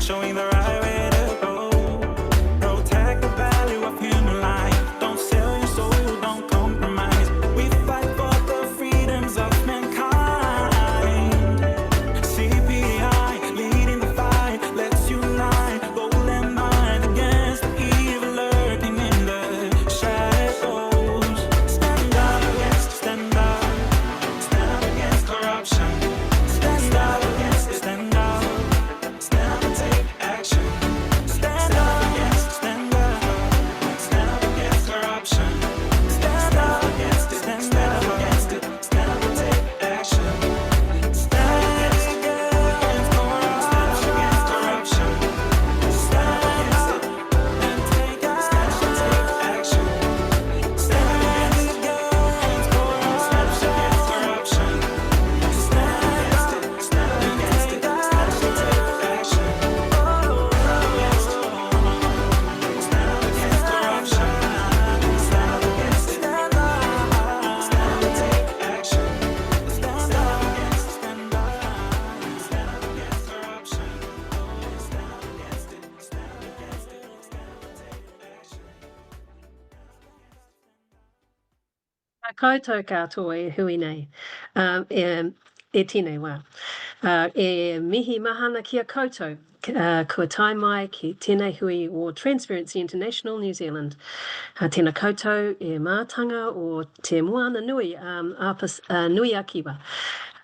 showing the right way to go. Protect the value of human life. Don't sell your soul, don't compromise. We fight for the freedoms of mankind. CPI, leading the fight. Let's unite, bold and mind against the evil lurking in the shadows. Stand up against, stand up against corruption. Stand up against it, stand up and take action. Stand up against, stand up against corruption. Stand up against it, stand up against it, stand up and take action. Stand against corruption. Stand against it and take action. Stand against corruption. Stand against it, stand against it, stand up and take action. Stand up against corruption. Stand up against it, stand up and take action. Stand up against, stand up against corruption. Stand up against it, stand up against it, stand up and take action. Koutou katoa e hui nei, e tēnei wā. E mihi mahana kia koutou, kua tai mai ki tēnei hui o Transparency International New Zealand. Tēnā koutou e mātanga o te moana nui, nui a kiwa.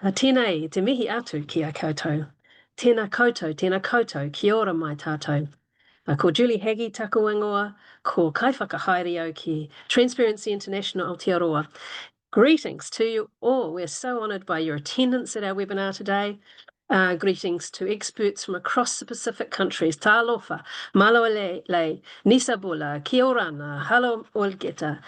Tēnei te mihi atu ki a koutou. Tēnā koutou, kia ora mai tātou. Ko Julie Haggie taku ingoa, ko kai whakahaere au ki Transparency International Aotearoa. Greetings to you all. We're so honoured by your attendance at our webinar today. Greetings to experts from across the Pacific countries. Talofa, Malawale, Nisabola, Kia orana, Hello Olgeta.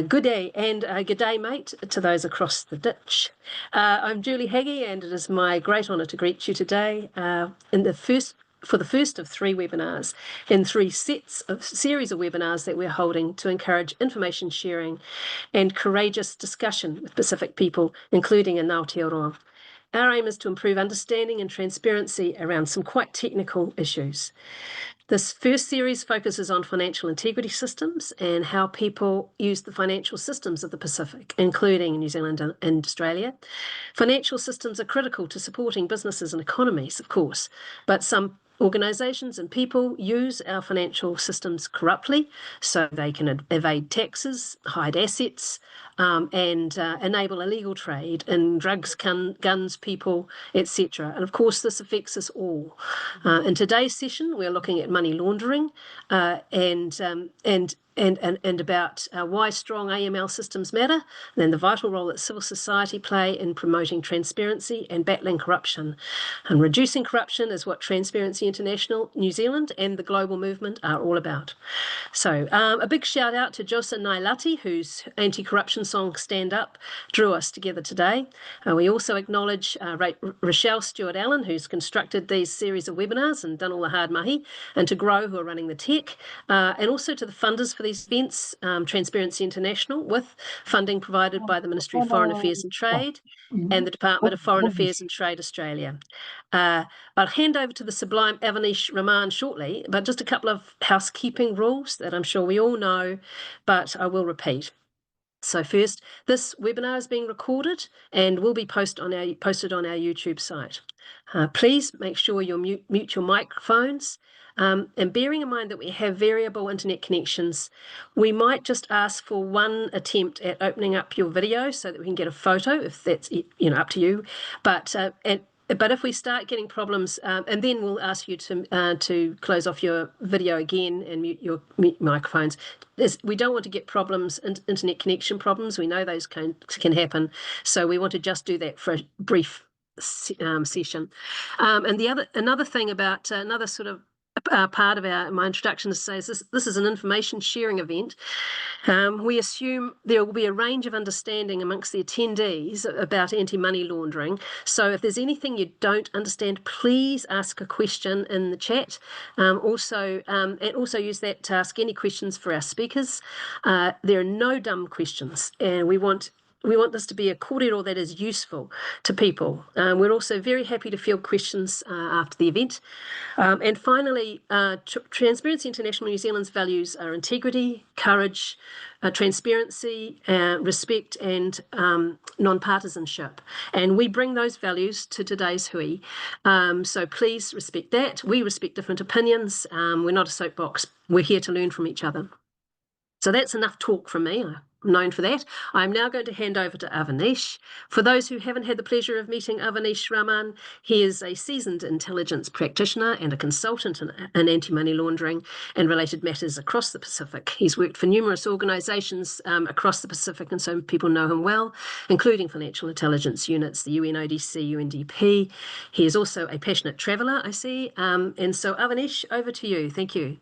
Good day and good day, mate, to those across the ditch. I'm Julie Haggie, and it is my great honour to greet you today for the first of three webinars in three series of webinars that we're holding to encourage information sharing and courageous discussion with Pacific people, including in Aotearoa. Our aim is to improve understanding and transparency around some quite technical issues. This first series focuses on financial integrity systems and how people use the financial systems of the Pacific, including New Zealand and Australia. Financial systems are critical to supporting businesses and economies, of course, but some organisations and people use our financial systems corruptly, so they can evade taxes, hide assets, and enable illegal trade in drugs, guns, people, etc. And of course, this affects us all. In today's session, we're looking at money laundering and about why strong AML systems matter, and the vital role that civil society play in promoting transparency and battling corruption. And reducing corruption is what Transparency International New Zealand and the global movement are all about. So a big shout out to Josa Nailati, whose anti-corruption song Stand Up drew us together today. We also acknowledge Rochelle Stewart-Allen, who's constructed these series of webinars and done all the hard mahi, and to Grow, who are running the tech, and also to the funders for these events, Transparency International, with funding provided by the Ministry of Foreign Affairs and Trade and the Department of Foreign Affairs and Trade Australia. I'll hand over to the sublime Avaneesh Raman shortly, but just a couple of housekeeping rules that I'm sure we all know, but I will repeat. So first, this webinar is being recorded and will be posted on our YouTube site. Please make sure you mute your microphones. And bearing in mind that we have variable internet connections, we might just ask for one attempt at opening up your video so that we can get a photo, if that's up to you. But if we start getting problems, and then we'll ask you to close off your video again and mute microphones. We don't want to get problems, internet connection problems. We know those can happen, so we want to just do that for a brief session. And another thing about another sort of part of my introduction to say is this is an information sharing event. We assume there will be a range of understanding amongst the attendees about anti-money laundering. So if there's anything you don't understand, please ask a question in the chat. Also use that to ask any questions for our speakers. There are no dumb questions, and we want we want this to be a kōrero that is useful to people. We're also very happy to field questions after the event. And finally, Transparency International New Zealand's values are integrity, courage, transparency, respect, and non-partisanship. And we bring those values to today's hui. So please respect that. We respect different opinions. We're not a soapbox. We're here to learn from each other. So that's enough talk from me. I'm known for that. I'm now going to hand over to Avaneesh. For those who haven't had the pleasure of meeting Avaneesh Raman, he is a seasoned intelligence practitioner and a consultant in anti-money laundering and related matters across the Pacific. He's worked for numerous organisations across the Pacific, and so people know him well, including financial intelligence units, the UNODC, UNDP. He is also a passionate traveller, I see. And so, Avaneesh, over to you. Thank you.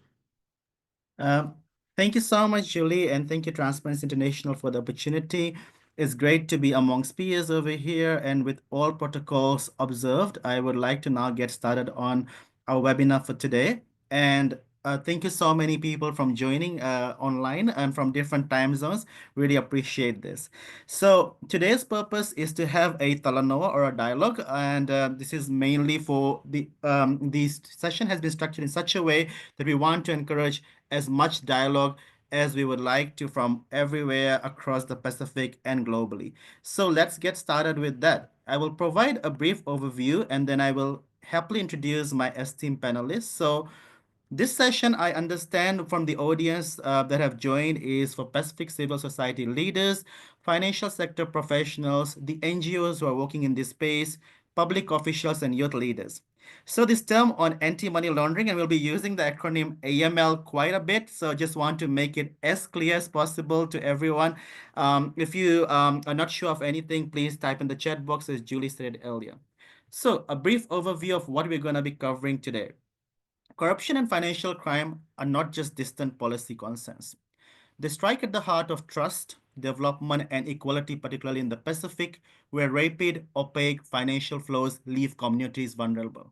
Thank you so much, Julie, and thank you, Transparency International, for the opportunity. It's great to be amongst peers over here, and with all protocols observed, I would like to now get started on our webinar for today. And thank you so many people from joining online and from different time zones. Really appreciate this. So today's purpose is to have a talanoa or a dialogue, and this is mainly for this session has been structured in such a way that we want to encourage as much dialogue as we would like to from everywhere across the Pacific and globally. So let's get started with that. I will provide a brief overview and then I will happily introduce my esteemed panelists. So this session, I understand from the audience that have joined, is for Pacific civil society leaders, financial sector professionals, the NGOs who are working in this space, public officials, and youth leaders. So this term on anti-money laundering, and we'll be using the acronym AML quite a bit. So just want to make it as clear as possible to everyone. If you are not sure of anything, please type in the chat box, as Julie said earlier. So a brief overview of what we're going to be covering today. Corruption and financial crime are not just distant policy concerns. They strike at the heart of trust, development, and equality, particularly in the Pacific, where rapid, opaque financial flows leave communities vulnerable.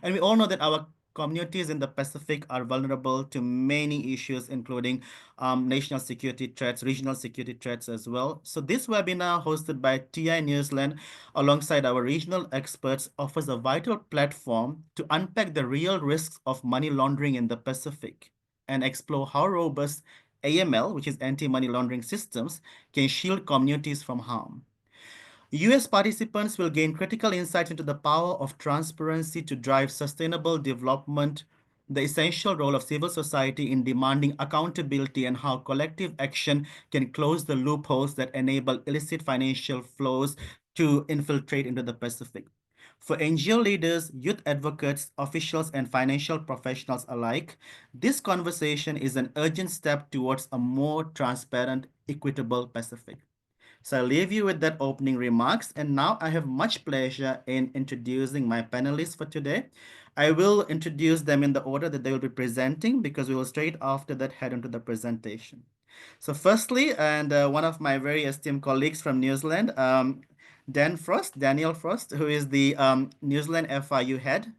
And we all know that our communities in the Pacific are vulnerable to many issues, including national security threats, regional security threats as well. So this webinar, hosted by TI New Zealand, alongside our regional experts, offers a vital platform to unpack the real risks of money laundering in the Pacific and explore how robust AML, which is anti-money laundering systems, can shield communities from harm. US participants will gain critical insights into the power of transparency to drive sustainable development, the essential role of civil society in demanding accountability, and how collective action can close the loopholes that enable illicit financial flows to infiltrate into the Pacific. For NGO leaders, youth advocates, officials, and financial professionals alike, this conversation is an urgent step towards a more transparent, equitable Pacific. So I'll leave you with that opening remarks. And now I have much pleasure in introducing my panelists for today. I will introduce them in the order that they will be presenting, because we will straight after that head into the presentation. So firstly, and one of my very esteemed colleagues from New Zealand, Daniel Frost, who is the New Zealand FIU head.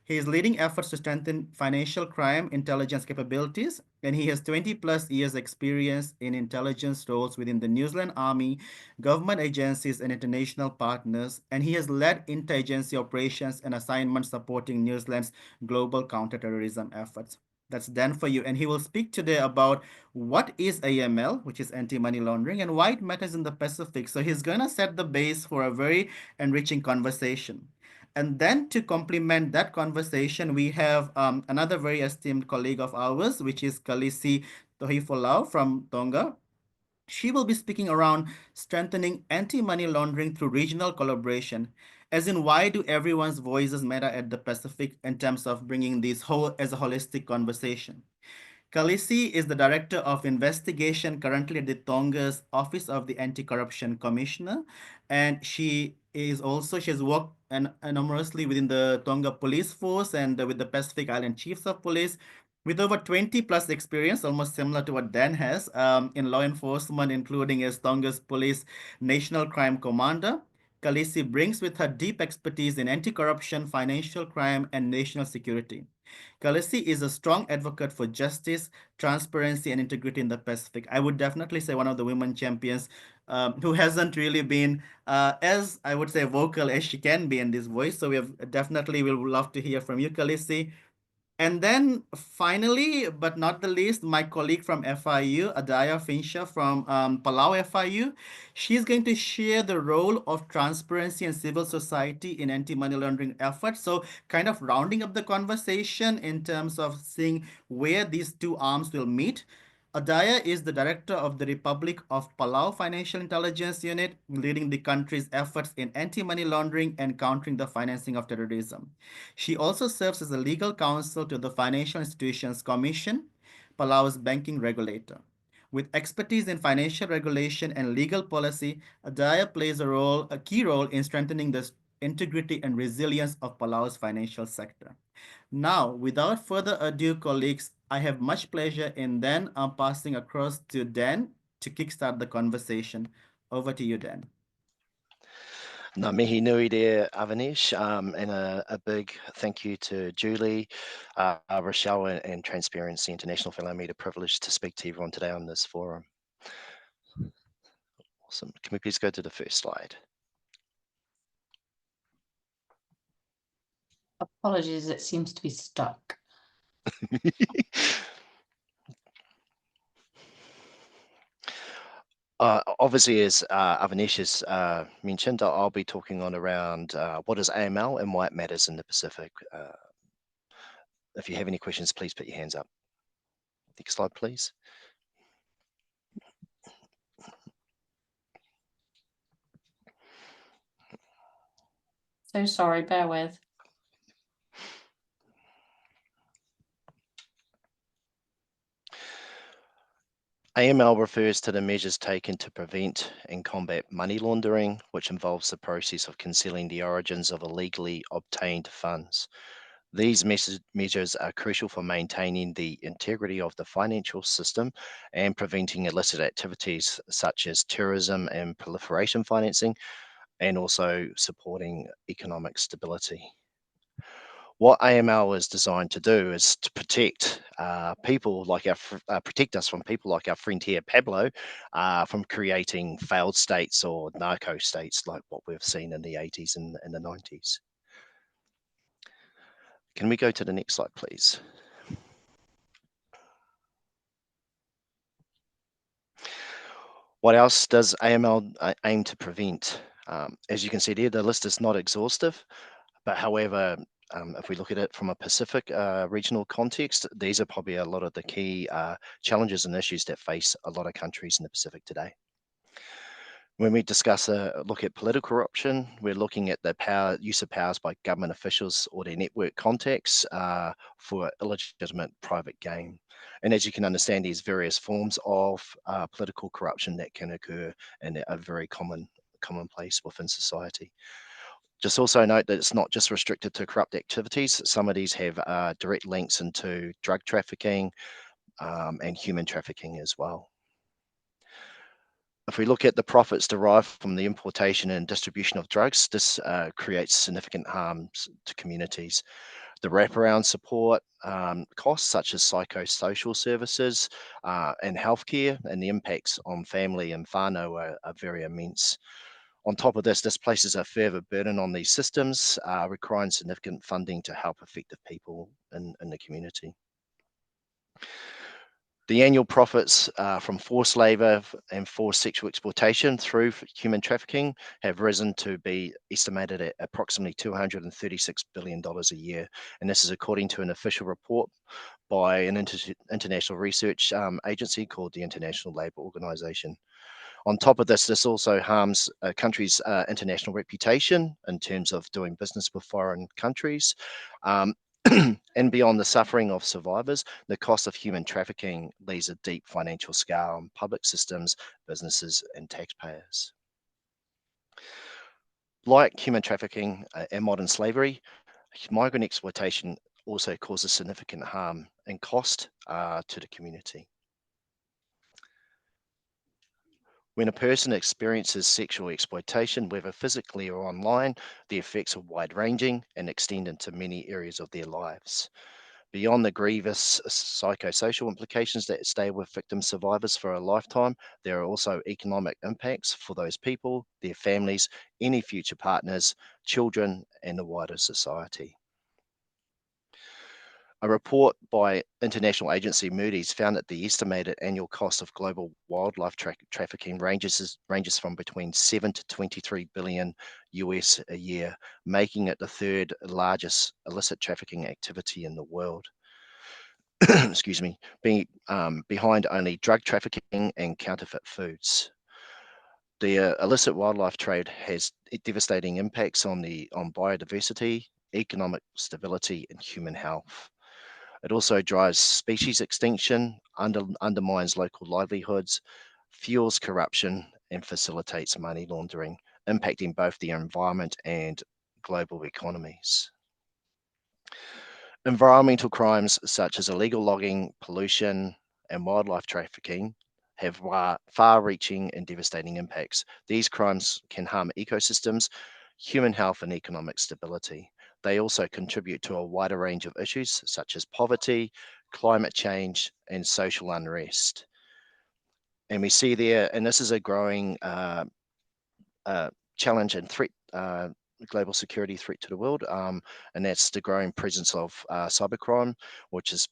He is leading efforts to strengthen financial crime intelligence capabilities, and he has 20 plus years experience in intelligence roles within the New Zealand Army, government agencies, and international partners, and he has led interagency operations and assignments supporting New Zealand's global counterterrorism efforts. That's Dan for you, and he will speak today about what is AML, which is anti-money laundering, and why it matters in the Pacific. So he's going to set the base for a very enriching conversation. And then to complement that conversation, we have another very esteemed colleague of ours, which is Kalisi Tohifolau from Tonga. She will be speaking around strengthening anti-money laundering through regional collaboration, as in why do everyone's voices matter at the Pacific in terms of bringing this whole as a holistic conversation. Kalisi is the Director of Investigation currently at the Tonga's Office of the Anti-Corruption Commissioner, and she has worked enormously within the Tonga Police Force and with the Pacific Island Chiefs of Police, with over 20 plus experience, almost similar to what Dan has, in law enforcement, including as Tonga's Police National Crime Commander. Kalisi brings with her deep expertise in anti-corruption, financial crime, and national security. Kalisi is a strong advocate for justice, transparency, and integrity in the Pacific. I would definitely say one of the women champions who hasn't really been as, I would say, vocal as she can be in this voice. So we have definitely will love to hear from you, Kalisi. And then finally, but not the least, my colleague from FIU, Adair Fincher from Palau FIU, she's going to share the role of transparency and civil society in anti-money laundering efforts. So kind of rounding up the conversation in terms of seeing where these two arms will meet. Adair is the director of the Republic of Palau Financial Intelligence Unit, leading the country's efforts in anti-money laundering and countering the financing of terrorism. She also serves as a legal counsel to the Financial Institutions Commission, Palau's banking regulator. With expertise in financial regulation and legal policy, Adair plays a key role in strengthening the integrity and resilience of Palau's financial sector. Now, without further ado, colleagues, I have much pleasure in then passing across to Dan to kickstart the conversation. Over to you, Dan. Ngā mihi nui there, Avaneesh, and a big thank you to Julie, Rochelle, and Transparency International for allowing me the privilege to speak to everyone today on this forum. Awesome. Can we please go to the first slide? Apologies, it seems to be stuck. Obviously, as Avaneesh has mentioned, I'll be talking on around what is AML and why it matters in the Pacific. If you have any questions, please put your hands up. Next slide, please. So sorry, bear with. AML refers to the measures taken to prevent and combat money laundering, which involves the process of concealing the origins of illegally obtained funds. These measures are crucial for maintaining the integrity of the financial system and preventing illicit activities such as terrorism and proliferation financing, and also supporting economic stability. What AML is designed to do is to protect people like protect us from people like our friend here, Pablo, from creating failed states or narco states like what we've seen in the 80s and the 90s. Can we go to the next slide, please? What else does AML aim to prevent? As you can see there, the list is not exhaustive, but however, if we look at it from a Pacific regional context, these are probably a lot of the key challenges and issues that face a lot of countries in the Pacific today. When we discuss a look at political corruption, we're looking at the use of powers by government officials or their network contacts for illegitimate private gain. And as you can understand, there's various forms of political corruption that can occur and are very commonplace within society. Just also note that it's not just restricted to corrupt activities. Some of these have direct links into drug trafficking and human trafficking as well. If we look at the profits derived from the importation and distribution of drugs, this creates significant harms to communities. The wraparound support costs such as psychosocial services and healthcare and the impacts on family and whānau are very immense. On top of this, this places a further burden on these systems, requiring significant funding to help affected people in the community. The annual profits from forced labour and forced sexual exploitation through human trafficking have risen to be estimated at approximately $236 billion a year. And this is according to an official report by an international research agency called the International Labour Organization. On top of this, this also harms a country's international reputation in terms of doing business with foreign countries. And beyond the suffering of survivors, the cost of human trafficking leaves a deep financial scar on public systems, businesses, and taxpayers. Like human trafficking and modern slavery, migrant exploitation also causes significant harm and cost to the community. When a person experiences sexual exploitation, whether physically or online, the effects are wide-ranging and extend into many areas of their lives. Beyond the grievous psychosocial implications that stay with victim survivors for a lifetime, there are also economic impacts for those people, their families, any future partners, children, and the wider society. A report by international agency Moody's found that the estimated annual cost of global wildlife trafficking ranges from between 7 to 23 billion US a year, making it the third largest illicit trafficking activity in the world. Excuse me, being behind only drug trafficking and counterfeit foods. The illicit wildlife trade has devastating impacts on biodiversity, economic stability, and human health. It also drives species extinction, undermines local livelihoods, fuels corruption, and facilitates money laundering, impacting both the environment and global economies. Environmental crimes such as illegal logging, pollution, and wildlife trafficking have far-reaching and devastating impacts. These crimes can harm ecosystems, human health, and economic stability. They also contribute to a wider range of issues such as poverty, climate change, and social unrest. And we see there, and this is a growing challenge and threat, global security threat to the world, and that's the growing presence of cybercrime, which is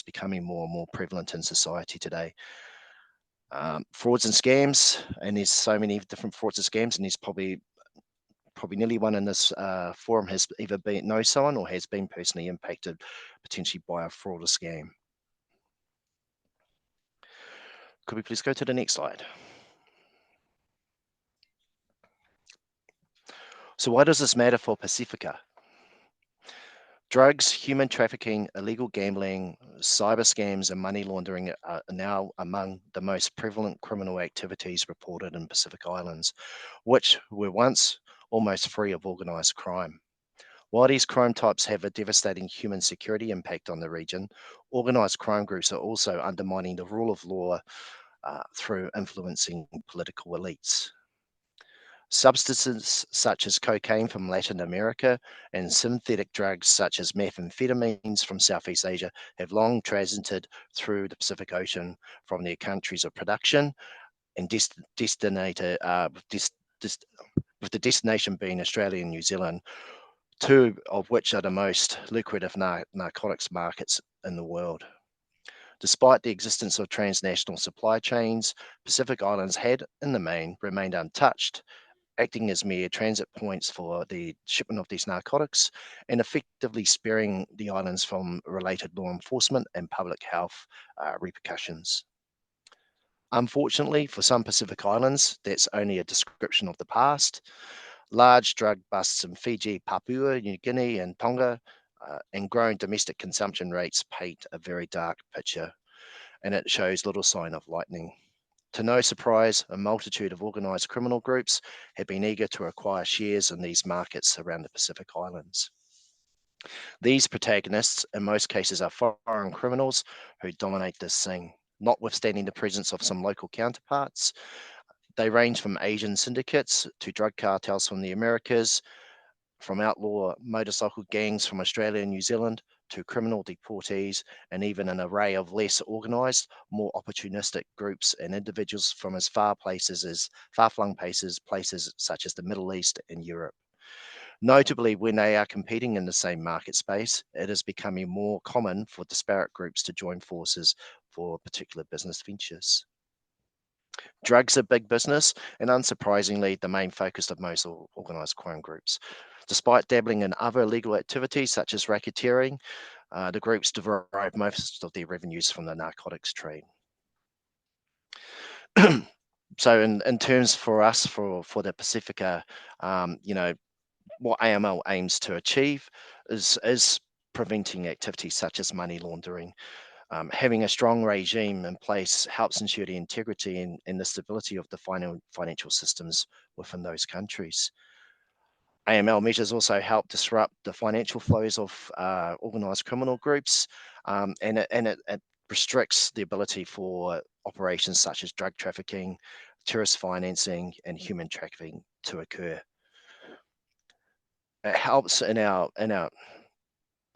becoming more and more prevalent in society today. Frauds and scams, and there's so many different frauds and scams, and there's probably nearly one in this forum has either knows someone or has been personally impacted potentially by a fraud or scam. Could we please go to the next slide? So why does this matter for Pacifica? Drugs, human trafficking, illegal gambling, cyber scams, and money laundering are now among the most prevalent criminal activities reported in Pacific Islands, which were once almost free of organised crime. While these crime types have a devastating human security impact on the region, organised crime groups are also undermining the rule of law through influencing political elites. Substances such as cocaine from Latin America and synthetic drugs such as methamphetamines from Southeast Asia have long transited through the Pacific Ocean from their countries of production and with the destination being Australia and New Zealand, two of which are the most lucrative narcotics markets in the world. Despite the existence of transnational supply chains, Pacific Islands had, in the main, remained untouched, acting as mere transit points for the shipment of these narcotics and effectively sparing the islands from related law enforcement and public health repercussions. Unfortunately, for some Pacific Islands, that's only a description of the past. Large drug busts in Fiji, Papua New Guinea, and Tonga, and growing domestic consumption rates paint a very dark picture, and it shows little sign of lightening. To no surprise, a multitude of organised criminal groups have been eager to acquire shares in these markets around the Pacific Islands. These protagonists, in most cases, are foreign criminals who dominate this scene, notwithstanding the presence of some local counterparts. They range from Asian syndicates to drug cartels from the Americas, from outlaw motorcycle gangs from Australia and New Zealand to criminal deportees, and even an array of less organised, more opportunistic groups and individuals from as far-flung places such as the Middle East and Europe. Notably, when they are competing in the same market space, it is becoming more common for disparate groups to join forces for particular business ventures. Drugs are big business, and unsurprisingly, the main focus of most organised crime groups. Despite dabbling in other illegal activities such as racketeering, the groups derive most of their revenues from the narcotics trade. So in terms for us, for the Pacifica, what AML aims to achieve is preventing activities such as money laundering. Having a strong regime in place helps ensure the integrity and the stability of the financial systems within those countries. AML measures also help disrupt the financial flows of organised criminal groups, and it restricts the ability for operations such as drug trafficking, terrorist financing, and human trafficking to occur. It helps in our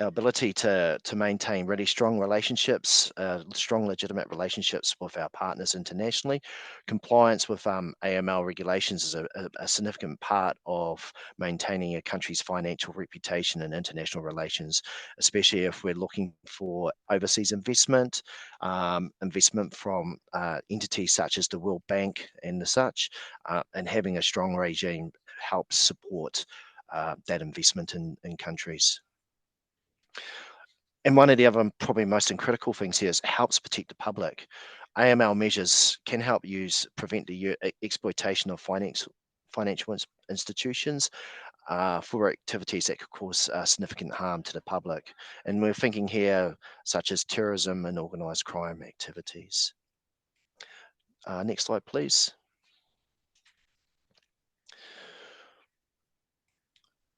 our ability to maintain really strong relationships, strong legitimate relationships with our partners internationally. Compliance with AML regulations is a significant part of maintaining a country's financial reputation in international relations, especially if we're looking for overseas investment, investment from entities such as the World Bank and the such, and having a strong regime helps support that investment in countries. And one of the other probably most critical things here is it helps protect the public. AML measures can help prevent the exploitation of financial institutions for activities that could cause significant harm to the public. And we're thinking here such as terrorism and organised crime activities. Next slide, please.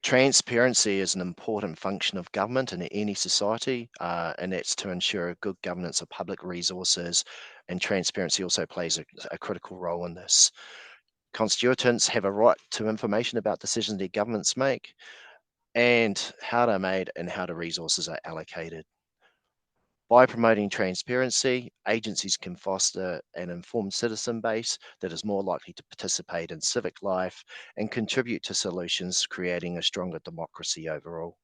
Transparency is an important function of government in any society, and that's to ensure good governance of public resources, and transparency also plays a critical role in this. Constituents have a right to information about decisions their governments make and how they're made and how the resources are allocated. By promoting transparency, agencies can foster an informed citizen base that is more likely to participate in civic life and contribute to solutions, creating a stronger democracy overall.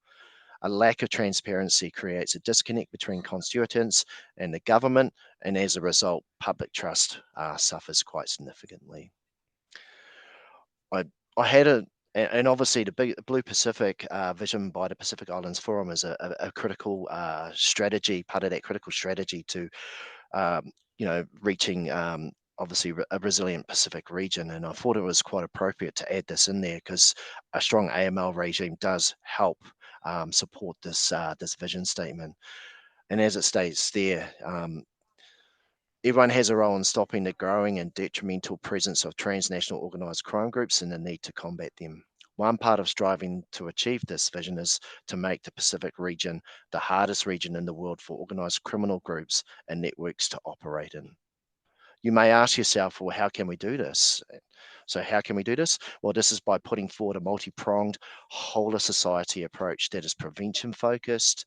A lack of transparency creates a disconnect between constituents and the government, and as a result, public trust suffers quite significantly. I had and obviously the Blue Pacific vision by the Pacific Islands Forum is a critical strategy, part of that critical strategy to, reaching obviously a resilient Pacific region. And I thought it was quite appropriate to add this in there because a strong AML regime does help support this vision statement. And as it states there, everyone has a role in stopping the growing and detrimental presence of transnational organised crime groups and the need to combat them. One part of striving to achieve this vision is to make the Pacific region the hardest region in the world for organised criminal groups and networks to operate in. You may ask yourself, well, how can we do this? So how can we do this? Well, this is by putting forward a multi-pronged whole of society approach that is prevention focused,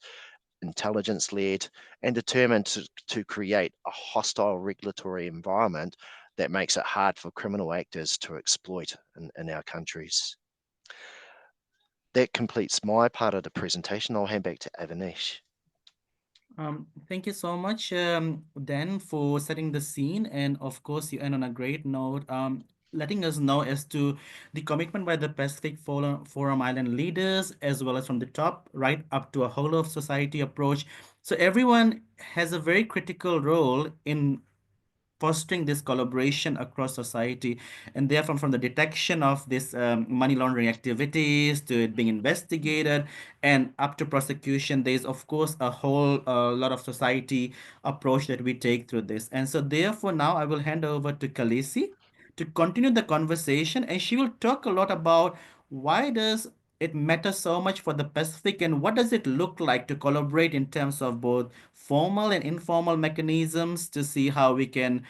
intelligence-led, and determined to create a hostile regulatory environment that makes it hard for criminal actors to exploit in our countries. That completes my part of the presentation. I'll hand back to Avaneesh. Thank you so much, Dan, for setting the scene. And of course, you end on a great note, letting us know as to the commitment by the Pacific Forum Island leaders, as well as from the top right up to a whole of society approach. So everyone has a very critical role in fostering this collaboration across society, and therefore from the detection of this money laundering activities to it being investigated and up to prosecution, there is of course a whole lot of society approach that we take through this. And so therefore now I will hand over to Kalisi to continue the conversation, and she will talk a lot about why does it matters so much for the Pacific, and what does it look like to collaborate in terms of both formal and informal mechanisms to see how we can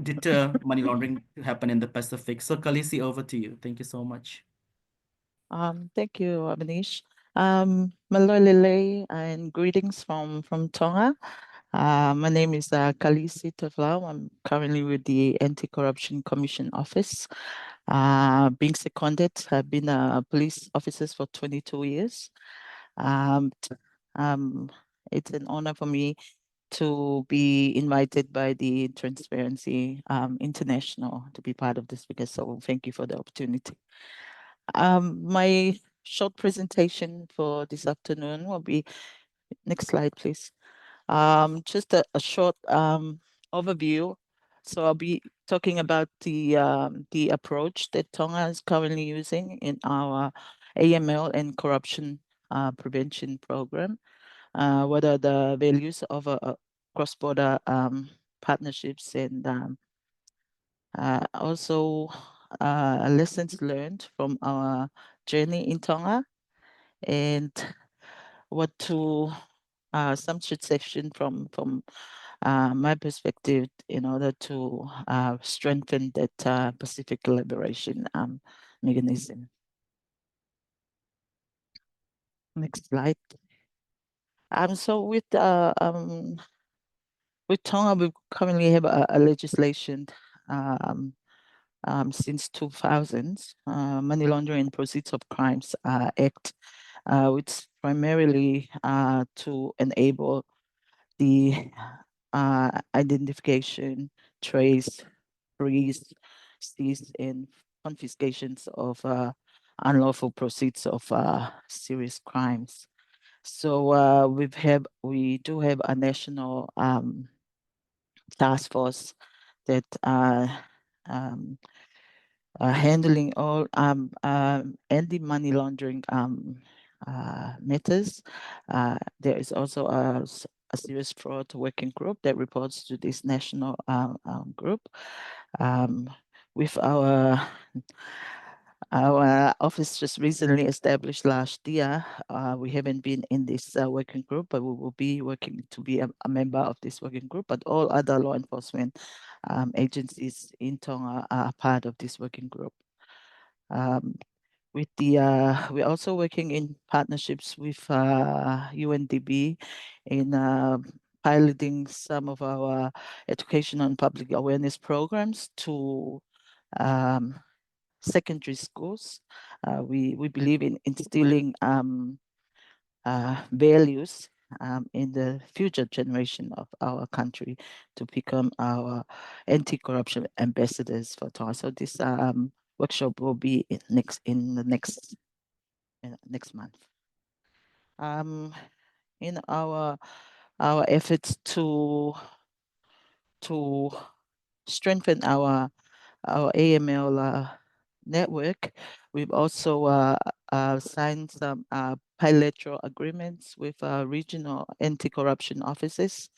deter money laundering to happen in the Pacific. So, Kalisi, over to you. Thank you so much. Thank you, Avaneesh. Malolele and greetings from Tonga. My name is Kalisi Tohifolau. I'm currently with the Anti-Corruption Commission Office. Being seconded, I've been a police officer for 22 years. It's an honor for me to be invited by the Transparency International to be part of this because so thank you for the opportunity. My short presentation for this afternoon will be, next slide, please. Just a short overview. So I'll be talking about the approach that Tonga is currently using in our AML and corruption prevention program. What are the values of cross-border partnerships, and also lessons learned from our journey in Tonga, and what to some suggestion from my perspective in order to strengthen that Pacific collaboration mechanism. Next slide. So with Tonga, we currently have a legislation since 2000, Money Laundering and Proceeds of Crimes Act, which primarily to enable the identification, trace, freeze, seize, and confiscations of unlawful proceeds of serious crimes. So we do have a national task force that um, handling all anti-money laundering matters. There is also a serious fraud working group that reports to this national group. With our office just recently established last year. We haven't been in this working group, but we will be working to be a member of this working group. But all other law enforcement agencies in Tonga are part of this working group. We're also working in partnerships with UNDP in piloting some of our education and public awareness programs to secondary schools. We believe in instilling values in the future generation of our country to become our anti-corruption ambassadors for Tonga. So this workshop will be in the next month. In our efforts to strengthen our AML network, we've also signed some bilateral agreements with regional anti-corruption offices.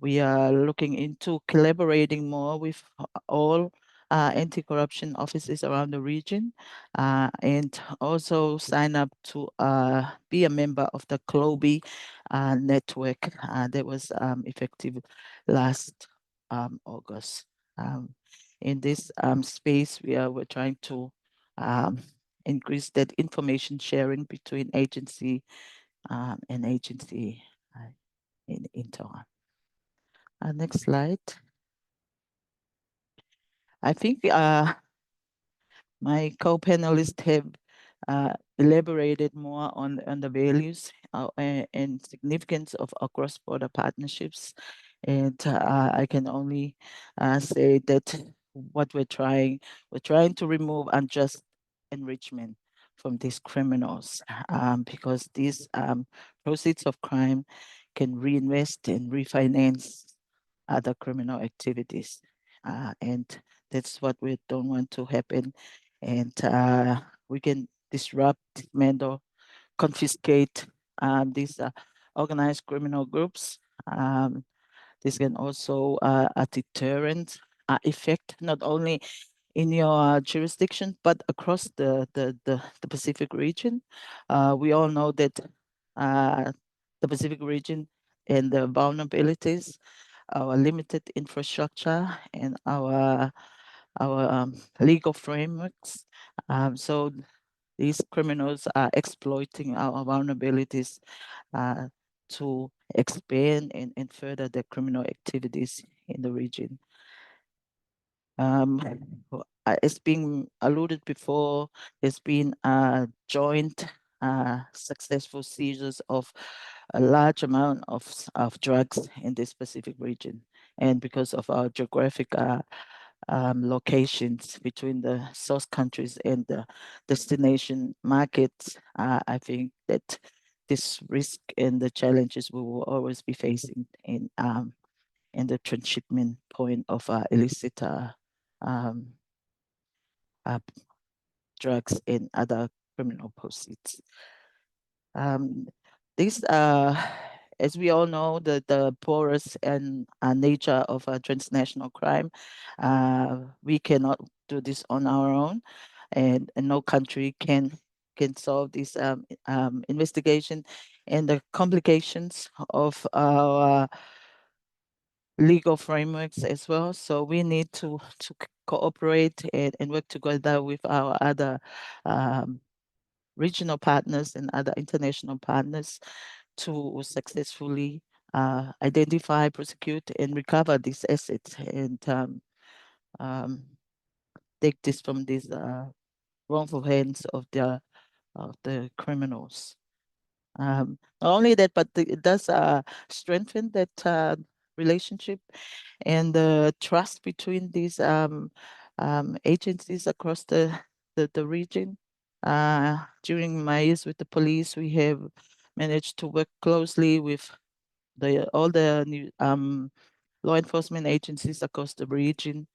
We are looking into collaborating more with all anti-corruption offices around the region, and also sign up to be a member of the CLOBI network that was effective last August. In this space, we're trying to increase that information sharing between agency and agency in Tonga. Next slide. I think my co-panelists have elaborated more on the values and significance of our cross-border partnerships. And I can only say that what we're trying to remove unjust enrichment from these criminals, because these proceeds of crime can reinvest and refinance other criminal activities. And that's what we don't want to happen. And we can disrupt, dismantle, confiscate these organized criminal groups. This can also a deterrent effect, not only in your jurisdiction, but across the Pacific region. We all know that the Pacific region and the vulnerabilities, our limited infrastructure, and our legal frameworks. So these criminals are exploiting our vulnerabilities to expand and further their criminal activities in the region. It's been alluded before, there's been joint successful seizures of a large amount of drugs in this specific region. And because of our geographic locations between the source countries and the destination markets, I think that this risk and the challenges we will always be facing in the transshipment point of illicit drugs and other criminal proceeds. This, as we all know, the porous and nature of transnational crime, we cannot do this on our own, and no country can solve this investigation and the complications of our legal frameworks as well. So we need to cooperate and work together with our other regional partners and other international partners to successfully identify, prosecute, and recover these assets, and take this from these wrongful hands of the criminals. Not only that, but it does strengthen that relationship and the trust between these agencies across the region. During my years with the police, we have managed to work closely with all the new law enforcement agencies across the region,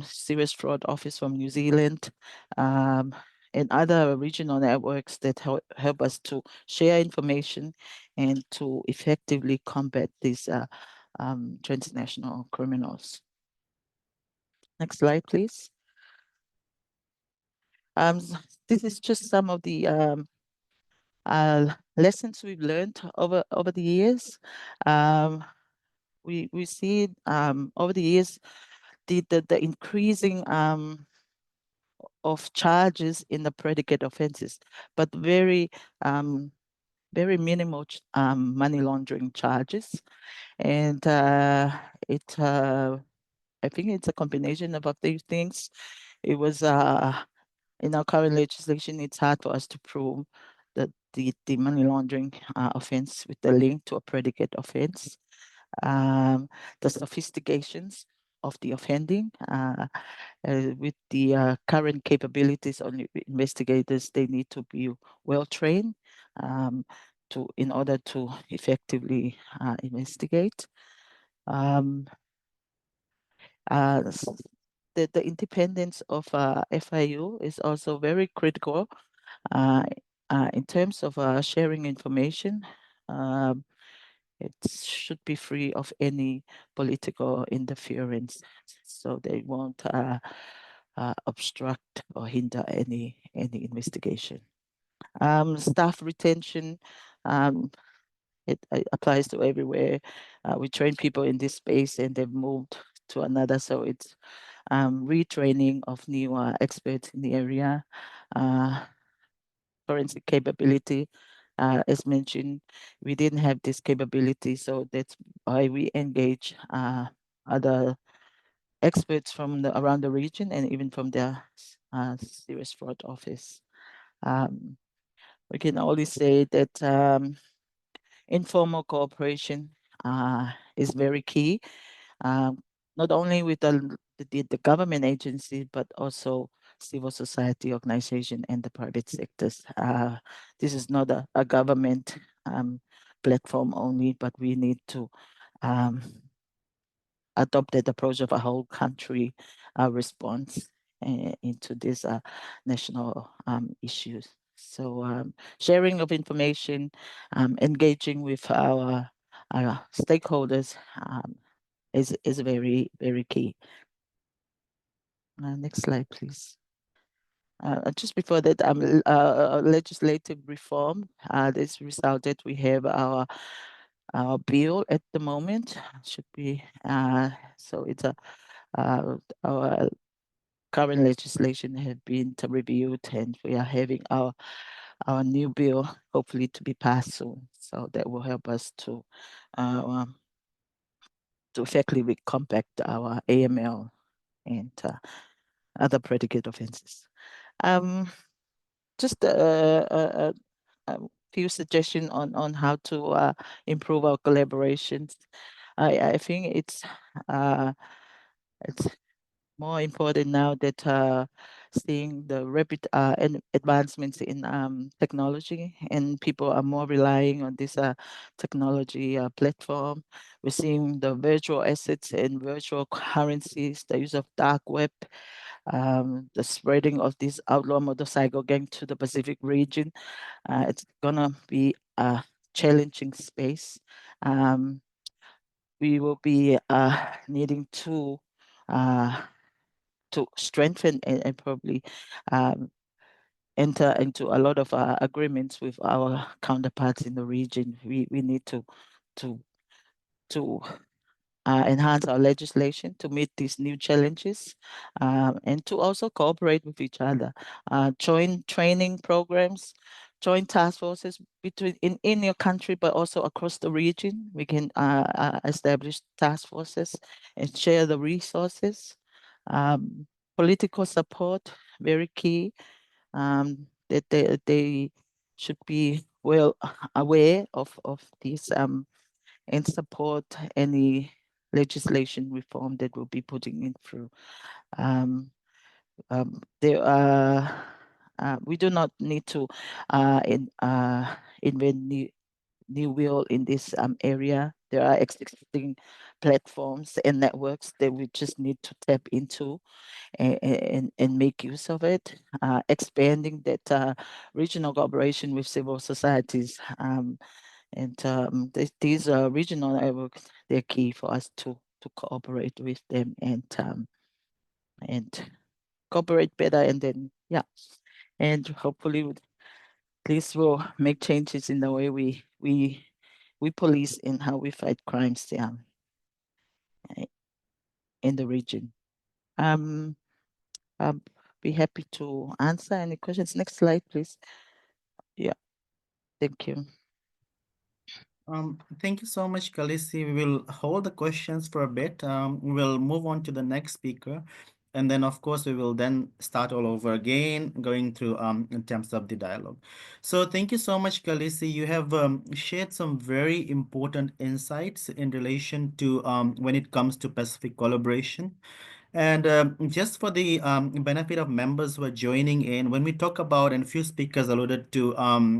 Serious Fraud Office from New Zealand, and other regional networks that help us to share information and to effectively combat these transnational criminals. Next slide, please. This is just some of the lessons we've learned over the years. We see over the years the increasing of charges in the predicate offenses, but very minimal money laundering charges, and I think it's a combination of these things. It was in our current legislation, it's hard for us to prove that the money laundering offense with the link to a predicate offense. The sophistications of the offending with the current capabilities on investigators, they need to be well trained in order to effectively investigate. The independence of FIU is also very critical in terms of sharing information. It should be free of any political interference, so they won't obstruct or hinder any investigation. Staff retention, it applies to everywhere. We train people in this space and they've moved to another, so it's retraining of new experts in the area. Forensic capability, as mentioned, we didn't have this capability, so that's why we engage other experts from around the region and even from the Serious Fraud Office. We can only say that informal cooperation is very key, not only with the government agencies, but also civil society organization and the private sectors. This is not a government platform only, but we need to adopt that approach of a whole country response into these national issues. So sharing of information, engaging with our stakeholders is very, very key. Next slide, please. Just before that, legislative reform. This resulted, we have our bill at the moment. Should be so it's our current legislation have been reviewed, and we are having our new bill hopefully to be passed soon. So that will help us to effectively combat our AML and other predicate offenses. Just a few suggestions on how to improve our collaborations. I think it's more important now that seeing the rapid advancements in technology, and people are more relying on this technology platform. We're seeing the virtual assets and virtual currencies, the use of dark web, the spreading of this outlaw motorcycle gang to the Pacific region. It's gonna be a challenging space. We will be needing to strengthen and probably enter into a lot of agreements with our counterparts in the region. We need to enhance our legislation to meet these new challenges, and to also cooperate with each other. Joint training programs joint task forces between in your country, but also across the region. We can establish task forces and share the resources. Political support, very key. That they should be well aware of these and support any legislation reform that we'll be putting in through. There are we do not need to invent new wheel in this area. There are existing platforms and networks that we just need to tap into and make use of it. Expanding that regional cooperation with civil societies. These regional networks, they're key for us to cooperate with them and cooperate better, and then and hopefully this will make changes in the way we police and how we fight crimes in the region. I'll be happy to answer any questions. Next slide, please. Yeah, thank you. Thank you so much, Kalisi. We will hold the questions for a bit. We'll move on to the next speaker. And then, of course, we will then start all over again, going through in terms of the dialogue. So thank you so much, Kalisi. You have shared some very important insights in relation to when it comes to Pacific collaboration. And just for the benefit of members who are joining in, when we talk about, and a few speakers alluded to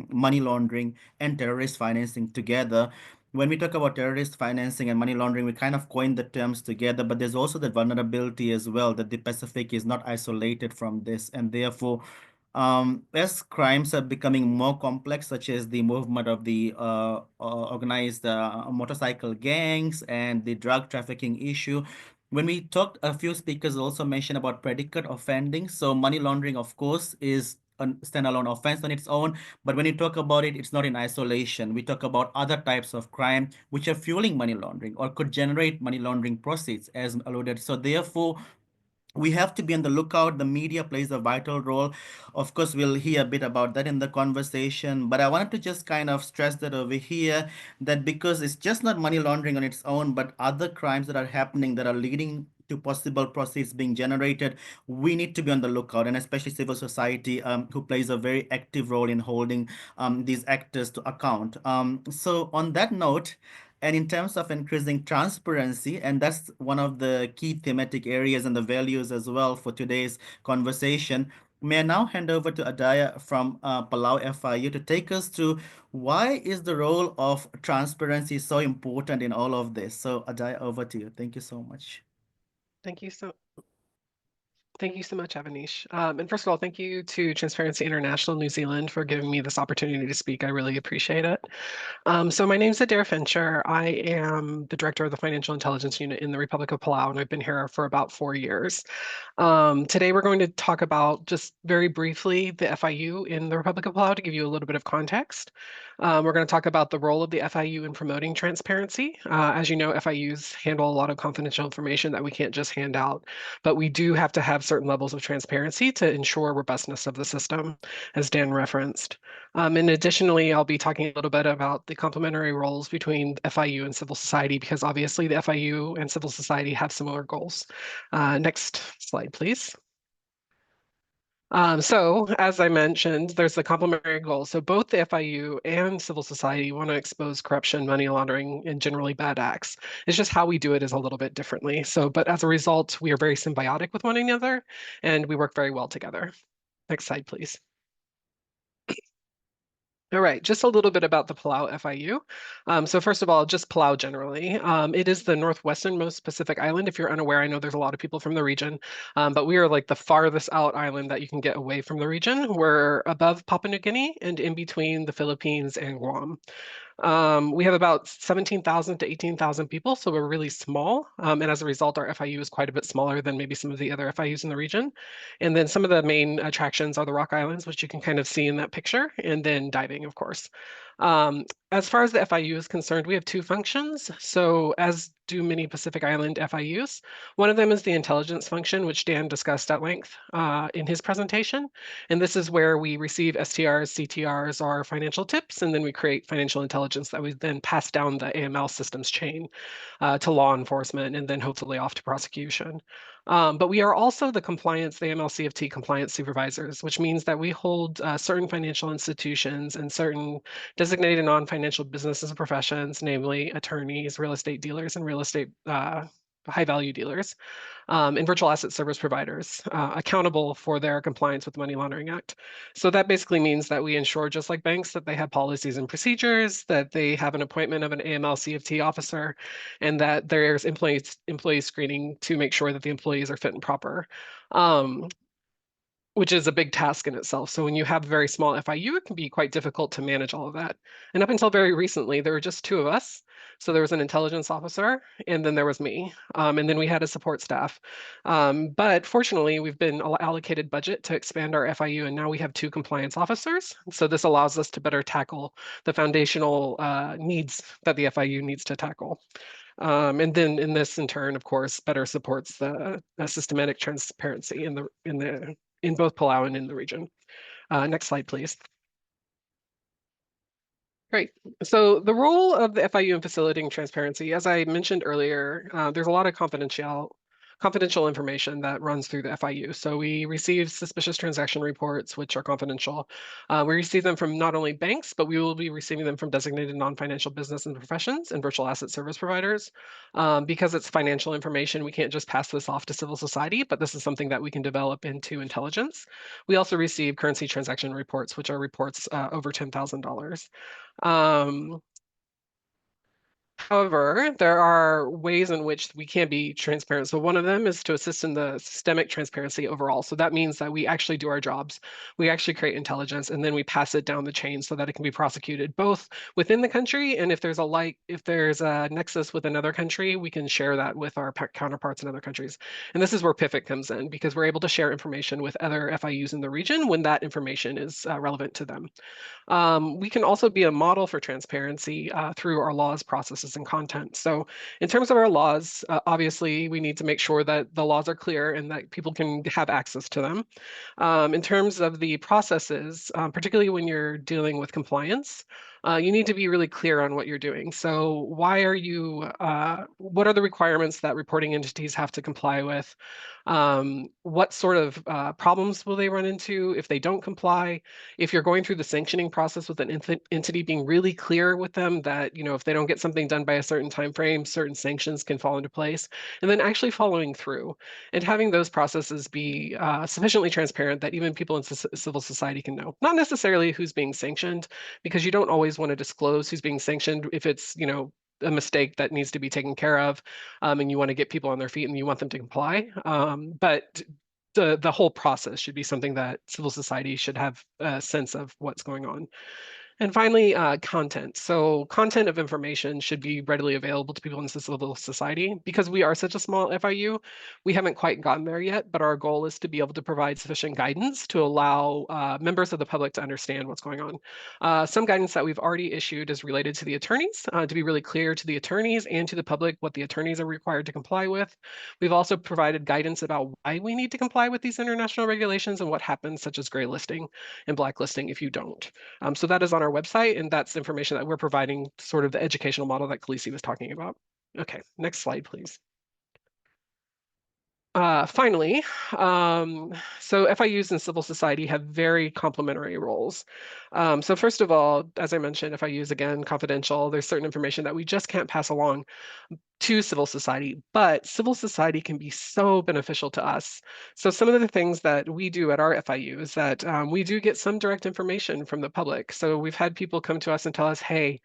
money laundering and terrorist financing together, when we talk about terrorist financing and money laundering, we kind of coin the terms together, but there's also the vulnerability as well that the Pacific is not isolated from this. And therefore, as crimes are becoming more complex, such as the movement of the organized motorcycle gangs and the drug trafficking issue, when we talked, a few speakers also mentioned about predicate offending. So money laundering, of course, is a standalone offense on its own. But when you talk about it, it's not in isolation. We talk about other types of crime which are fueling money laundering or could generate money laundering proceeds, as alluded. So therefore, we have to be on the lookout. The media plays a vital role. Of course, we'll hear a bit about that in the conversation, but I wanted to just kind of stress that over here, that because it's just not money laundering on its own, but other crimes that are happening that are leading to possible proceeds being generated, we need to be on the lookout, and especially civil society, who plays a very active role in holding these actors to account. So on that note, and in terms of increasing transparency, and that's one of the key thematic areas and the values as well for today's conversation, may I now hand over to Adair from Palau FIU to take us through why is the role of transparency so important in all of this. So Adair, over to you. Thank you so much. Thank you so much, Avaneesh. And first of all, thank you to Transparency International New Zealand for giving me this opportunity to speak. I really appreciate it. So my name is Adair Fincher. I am the director of the Financial Intelligence Unit in the Republic of Palau, and I've been here for about 4 years. Today, we're going to talk about, just very briefly, the FIU in the Republic of Palau to give you a little bit of context. We're going to talk about the role of the FIU in promoting transparency. As you know, FIUs handle a lot of confidential information that we can't just hand out, but we do have to have certain levels of transparency to ensure robustness of the system, as Dan referenced. And additionally, I'll be talking a little bit about the complementary roles between FIU and civil society, because obviously the FIU and civil society have similar goals. Next slide, please. So as I mentioned, there's the complementary goals. So both the FIU and civil society want to expose corruption, money laundering, and generally bad acts. It's just how we do it is a little bit differently. So, but as a result, we are very symbiotic with one another, and we work very well together. Next slide, please. All right, just a little bit about the Palau FIU. So first of all, just Palau generally. It is the northwesternmost Pacific island. If you're unaware, I know there's a lot of people from the region, but we are like the farthest out island that you can get away from the region. We're above Papua New Guinea and in between the Philippines and Guam. We have about 17,000 to 18,000 people, so we're really small. And as a result, our FIU is quite a bit smaller than maybe some of the other FIUs in the region. And then some of the main attractions are the Rock Islands, which you can kind of see in that picture, and then diving, of course. As far as the FIU is concerned, we have two functions. So as do many Pacific Island FIUs. One of them is the intelligence function, which Dan discussed at length in his presentation. And this is where we receive STRs, CTRs, or financial tips, and then we create financial intelligence that we then pass down the AML systems chain to law enforcement and then hopefully off to prosecution. But we are also the compliance, the AML CFT compliance supervisors, which means that we hold certain financial institutions and certain designated non-financial businesses and professions, namely attorneys, real estate dealers, and real estate high-value dealers, and virtual asset service providers accountable for their compliance with the Money Laundering Act. So that basically means that we ensure, just like banks, that they have policies and procedures, that they have an appointment of an AML CFT officer, and that there's employee screening to make sure that the employees are fit and proper. Which is a big task in itself. So when you have a very small FIU, it can be quite difficult to manage all of that. And up until very recently, there were just two of us. So there was an intelligence officer, and then there was me, and then we had a support staff. But fortunately, we've been allocated budget to expand our FIU, and now we have two compliance officers. So this allows us to better tackle the foundational needs that the FIU needs to tackle. And then in this, in turn, of course, better supports the systematic transparency in both Palau and in the region. Next slide, please. Great. So the role of the FIU in facilitating transparency, as I mentioned earlier, there's a lot of confidential information that runs through the FIU. So we receive suspicious transaction reports, which are confidential. We receive them from not only banks, but we will be receiving them from designated non-financial business and professions and virtual asset service providers. Because it's financial information, we can't just pass this off to civil society, but this is something that we can develop into intelligence. We also receive currency transaction reports, which are reports over $10,000. However, there are ways in which we can be transparent. So one of them is to assist in the systemic transparency overall. So that means that we actually do our jobs, we actually create intelligence, and then we pass it down the chain so that it can be prosecuted both within the country, and if there's a nexus with another country, we can share that with our counterparts in other countries. And this is where PIFIC comes in, because we're able to share information with other FIUs in the region when that information is relevant to them. We can also be a model for transparency through our laws, processes, and content. So in terms of our laws, obviously, we need to make sure that the laws are clear and that people can have access to them. In terms of the processes, particularly when you're dealing with compliance, you need to be really clear on what you're doing. So what are the requirements that reporting entities have to comply with? What sort of problems will they run into if they don't comply? If you're going through the sanctioning process with an entity, being really clear with them that, if they don't get something done by a certain time frame, certain sanctions can fall into place, and then actually following through and having those processes be sufficiently transparent that even people in civil society can know. Not necessarily who's being sanctioned, because you don't always want to disclose who's being sanctioned if it's, a mistake that needs to be taken care of, and you want to get people on their feet and you want them to comply. But the whole process should be something that civil society should have a sense of what's going on. And finally, content. So content of information should be readily available to people in civil society. Because we are such a small FIU, we haven't quite gotten there yet, but our goal is to be able to provide sufficient guidance to allow members of the public to understand what's going on. Some guidance that we've already issued is related to the attorneys, to be really clear to the attorneys and to the public what the attorneys are required to comply with. We've also provided guidance about why we need to comply with these international regulations and what happens, such as gray listing and blacklisting if you don't. So that is on our website, and that's information that we're providing, sort of the educational model that Kalisi was talking about. Okay, next slide, please. Finally, so FIUs in civil society have very complementary roles. So first of all, as I mentioned, FIUs, again, confidential. There's certain information that we just can't pass along to civil society, but civil society can be so beneficial to us. So some of the things that we do at our FIU is that we do get some direct information from the public. So we've had people come to us and tell us, hey,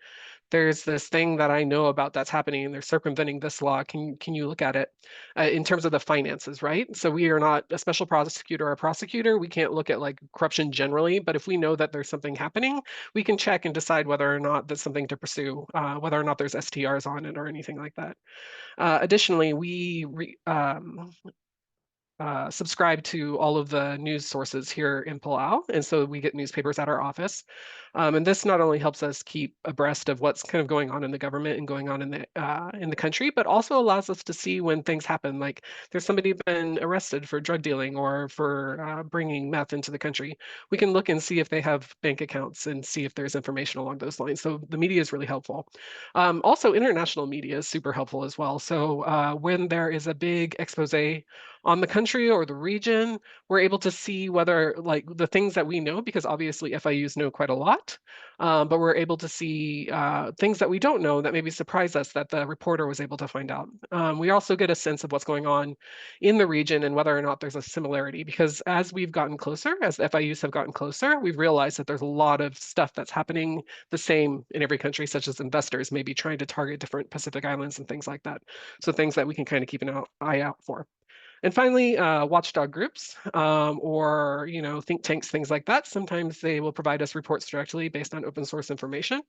there's this thing that I know about that's happening and they're circumventing this law. Can you look at it in terms of the finances, right? So we are not a special prosecutor or a prosecutor. We can't look at like corruption generally, but if we know that there's something happening, we can check and decide whether or not that's something to pursue, whether or not there's STRs on it or anything like that. Additionally, subscribe to all of the news sources here in Palau, and so we get newspapers at our office. And this not only helps us keep abreast of what's kind of going on in the government and going on in the country, but also allows us to see when things happen. Like there's somebody been arrested for drug dealing or for bringing meth into the country. We can look and see if they have bank accounts and see if there's information along those lines. So the media is really helpful. Also, international media is super helpful as well. So when there is a big expose on the country or the region, we're able to see whether like the things that we know, because obviously FIUs know quite a lot, but we're able to see things that we don't know that maybe surprise us that the reporter was able to find out. We also get a sense of what's going on in the region and whether or not there's a similarity, because as we've gotten closer, as the FIUs have gotten closer, we've realized that there's a lot of stuff that's happening the same in every country, such as investors maybe trying to target different Pacific islands and things like that. So things that we can kind of keep an eye out for. And finally, watchdog groups or think tanks, things like that. Sometimes they will provide us reports directly based on open source information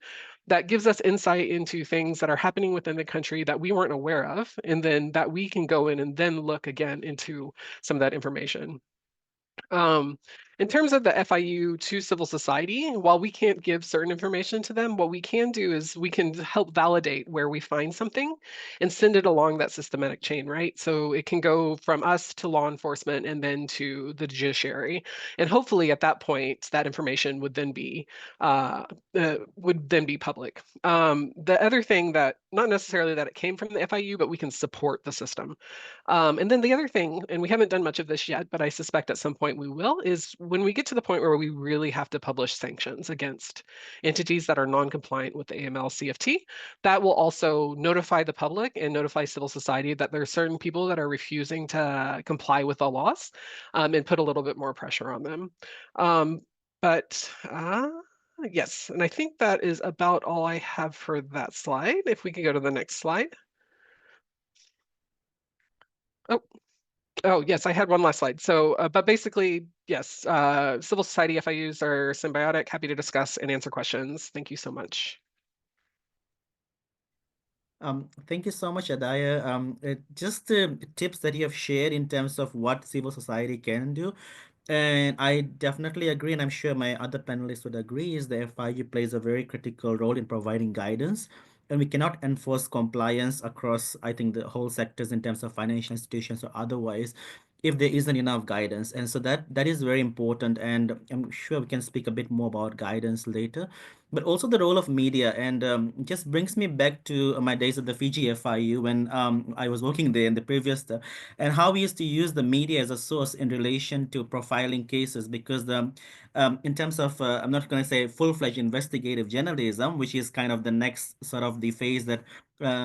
that gives us insight into things that are happening within the country that we weren't aware of, and then that we can go in and then look again into some of that information. In terms of the FIU to civil society, while we can't give certain information to them, what we can do is we can help validate where we find something and send it along that systematic chain, right? So it can go from us to law enforcement and then to the judiciary. And hopefully at that point, that information would then be public. The other thing that, not necessarily that it came from the FIU, but we can support the system. And then the other thing, and we haven't done much of this yet, but I suspect at some point we will, is when we get to the point where we really have to publish sanctions against entities that are non-compliant with the AML CFT, that will also notify the public and notify civil society that there are certain people that are refusing to comply with the laws, and put a little bit more pressure on them. Yes, and I think that is about all I have for that slide. If we could go to the next slide. Oh, yes, I had one last slide. So, but basically, yes, civil society FIUs are symbiotic, happy to discuss and answer questions. Thank you so much. Thank you so much, Adair. Just the tips that you have shared in terms of what civil society can do. And I definitely agree, and I'm sure my other panelists would agree, is the FIU plays a very critical role in providing guidance. And we cannot enforce compliance across, I think, the whole sectors in terms of financial institutions or otherwise, if there isn't enough guidance. And so that is very important. And I'm sure we can speak a bit more about guidance later. But also the role of media, and just brings me back to my days at the Fiji FIU when I was working there in the previous, and how we used to use the media as a source in relation to profiling cases, because in terms of, I'm not going to say full-fledged investigative journalism, which is kind of the next sort of the phase that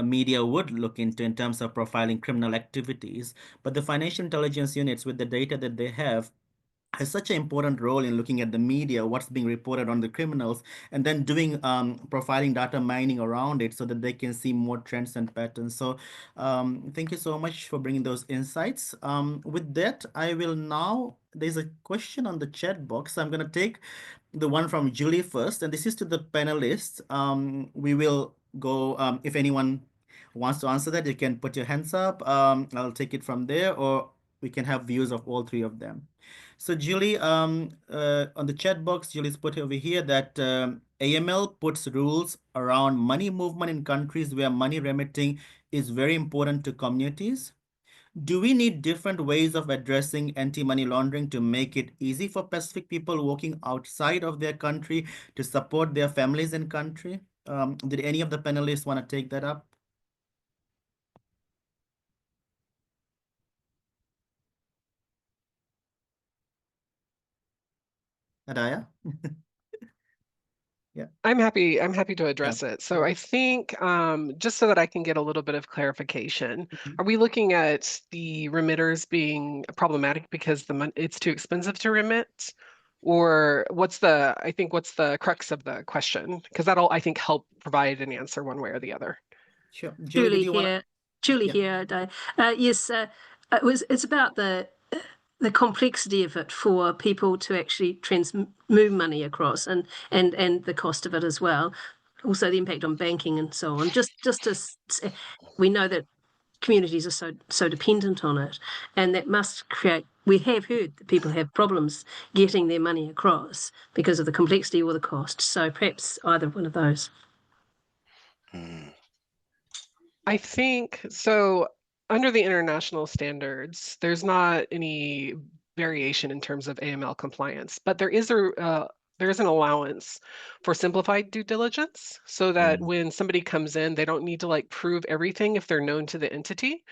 media would look into in terms of profiling criminal activities, but the financial intelligence units with the data that they have has such an important role in looking at the media, what's being reported on the criminals, and then doing profiling data mining around it so that they can see more trends and patterns. So thank you so much for bringing those insights. With that, I will now, there's a question on the chat box. I'm going to take the one from Julie first, and this is to the panelists. We will go, if anyone wants to answer that, you can put your hands up. I'll take it from there, or we can have views of all three of them. So Julie, on the chat box, Julie's put over here that AML puts rules around money movement in countries where money remitting is very important to communities. Do we need different ways of addressing anti-money laundering to make it easy for Pacific people working outside of their country to support their families in country? Did any of the panelists want to take that up? Adaya? Yeah. I'm happy to address it. So I think just so that I can get a little bit of clarification, are we looking at the remitters being problematic because it's too expensive to remit? Or what's the crux of the question? Because that'll, I think, help provide an answer one way or the other. Sure. Julie, did you here, want Julie Yeah. here, Adair. Yes, it's about the complexity of it for people to actually move money across, and the cost of it as well. Also the impact on banking and so on. Just to we know that communities are so dependent on it, and that must create. We have heard that people have problems getting their money across because of the complexity or the cost. So perhaps either one of those. I think so. Under the international standards, there's not any variation in terms of AML compliance, but there is an allowance for simplified due diligence, so that when somebody comes in, they don't need to like prove everything if they're known to the entity.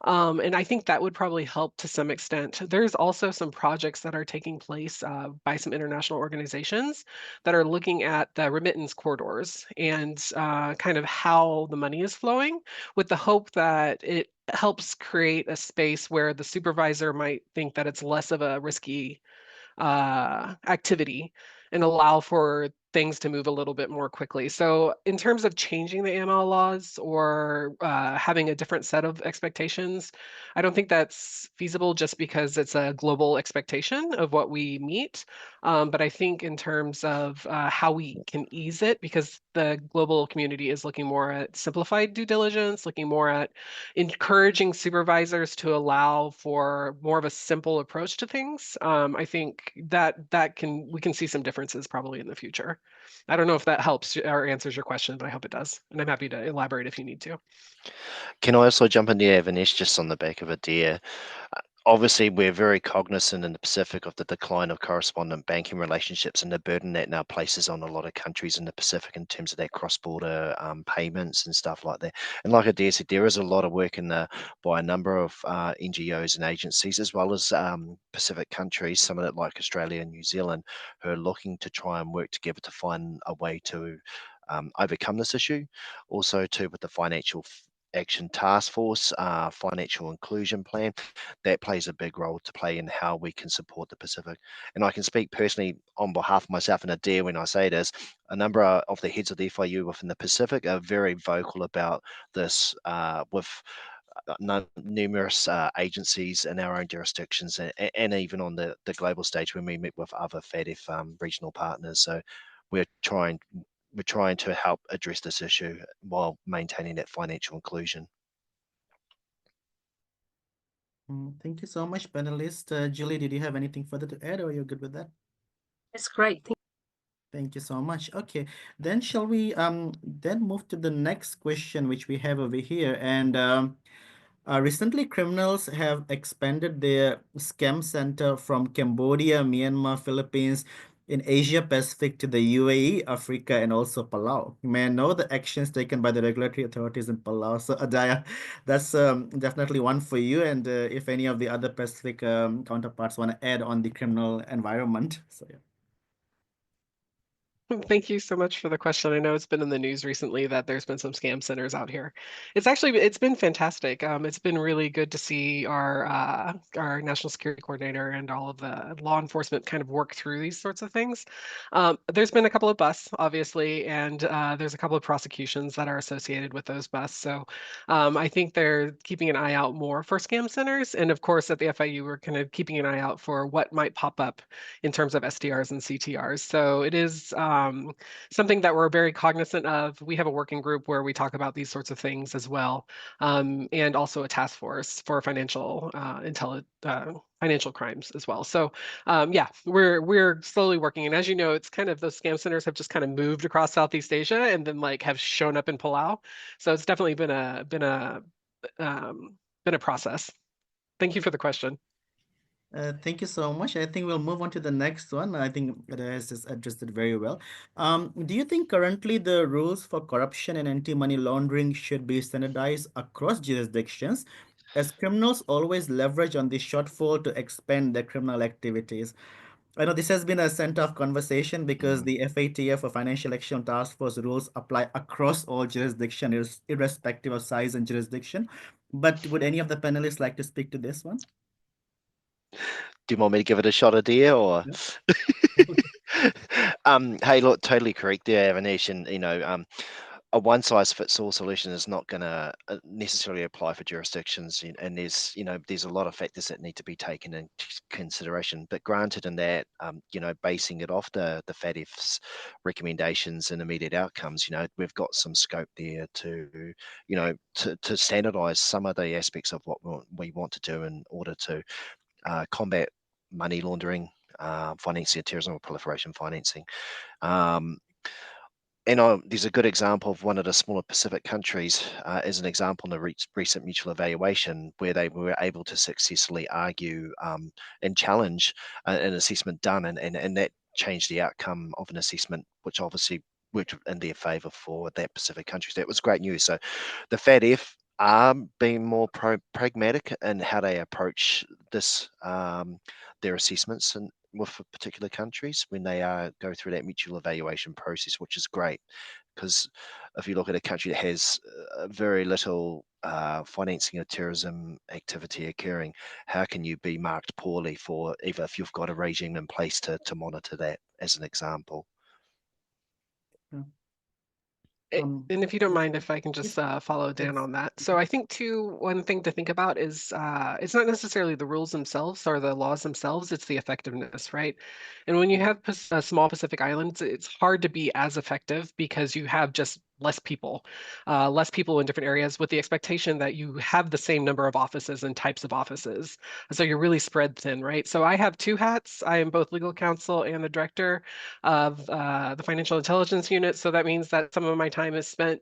And I think that would probably help to some extent. There's also some projects that are taking place by some international organizations that are looking at the remittance corridors and kind of how the money is flowing, with the hope that it helps create a space where the supervisor might think that it's less of a risky activity and allow for things to move a little bit more quickly. So in terms of changing the AML laws or having a different set of expectations, I don't think that's feasible just because it's a global expectation of what we meet. But I think in terms of how we can ease it, because the global community is looking more at simplified due diligence, looking more at encouraging supervisors to allow for more of a simple approach to things. I think that we can see some differences probably in the future. I don't know if that helps or answers your question, but I hope it does. And I'm happy to elaborate if you need to. Can I also jump in there, Avaneesh, just on the back of Adair? Obviously, we're very cognizant in the Pacific of the decline of correspondent banking relationships and the burden that now places on a lot of countries in the Pacific in terms of their cross-border payments and stuff like that. And like Adair said, there is a lot of work by a number of NGOs and agencies, as well as Pacific countries, some of it like Australia and New Zealand, who are looking to try and work together to find a way to overcome this issue. Also, too, with the Financial Action Task Force, Financial Inclusion Plan, that plays a big role to play in how we can support the Pacific. And I can speak personally on behalf of myself and Adair when I say this. A number of the heads of the FIU within the Pacific are very vocal about this with numerous agencies in our own jurisdictions and even on the global stage when we meet with other FATF regional partners. So we're trying to help address this issue while maintaining that financial inclusion. Thank you so much, panelist. Julie, did you have anything further to add, or you're good with that? That's great. Thank you so much. Okay, then shall we then move to the next question which we have over here. And recently, criminals have expanded their scam center from Cambodia, Myanmar, Philippines, in Asia Pacific to the UAE, Africa, and also Palau. You may know the actions taken by the regulatory authorities in Palau. So, Adair, that's definitely one for you. And if any of the other Pacific counterparts want to add on the criminal environment. So, yeah. Thank you so much for the question. I know it's been in the news recently that there's been some scam centers out here. It's been fantastic. It's been really good to see our national security coordinator and all of the law enforcement kind of work through these sorts of things. There's been a couple of busts, obviously, and there's a couple of prosecutions that are associated with those busts. So I think they're keeping an eye out more for scam centers. And of course, at the FIU, we're kind of keeping an eye out for what might pop up in terms of SDRs and CTRs. So it is something that we're very cognizant of. We have a working group where we talk about these sorts of things as well, and also a task force for financial financial crimes as well. So yeah, we're slowly working. And as you know, it's kind of those scam centers have just kind of moved across Southeast Asia and then like have shown up in Palau. So it's definitely been a process. Thank you for the question. Thank you so much. I think we'll move on to the next one. I think it has just addressed it very well. Do you think currently the rules for corruption and anti-money laundering should be standardized across jurisdictions, as criminals always leverage on this shortfall to expand their criminal activities? I know this has been a center of conversation because the FATF, or Financial Action Task Force, rules apply across all jurisdictions, irrespective of size and jurisdiction. But would any of the panelists like to speak to this one? Do you want me to give it a shot, Adair, or? Yeah. Hey, look, totally correct there, Avaneesh. And a one-size-fits-all solution is not going to necessarily apply for jurisdictions, and there's a lot of factors that need to be taken into consideration. But granted, in that, basing it off the FATF's recommendations and immediate outcomes, we've got some scope there to, to standardise some of the aspects of what we want to do in order to combat money laundering, financing of terrorism or proliferation financing. And there's a good example of one of the smaller Pacific countries as an example in the recent mutual evaluation where they were able to successfully argue and challenge an assessment done, and that changed the outcome of an assessment, which obviously worked in their favour for that Pacific country. So that was great news. So the FATF are being more pragmatic in how they approach this, their assessments and with particular countries when they go through that mutual evaluation process, which is great. Because if you look at a country that has very little financing of terrorism activity occurring, how can you be marked poorly for even if you've got a regime in place to monitor that, as an example? Yeah. And if you don't mind, if I can Yes, just follow Dan yes. on that. So I think too, one thing to think about is it's not necessarily the rules themselves or the laws themselves, it's the effectiveness, right? And when you have small Pacific islands, it's hard to be as effective because you have just less people in different areas with the expectation that you have the same number of offices and types of offices. So you're really spread thin, right? So I have two hats. I am both legal counsel and the director of the financial intelligence unit. So that means that some of my time is spent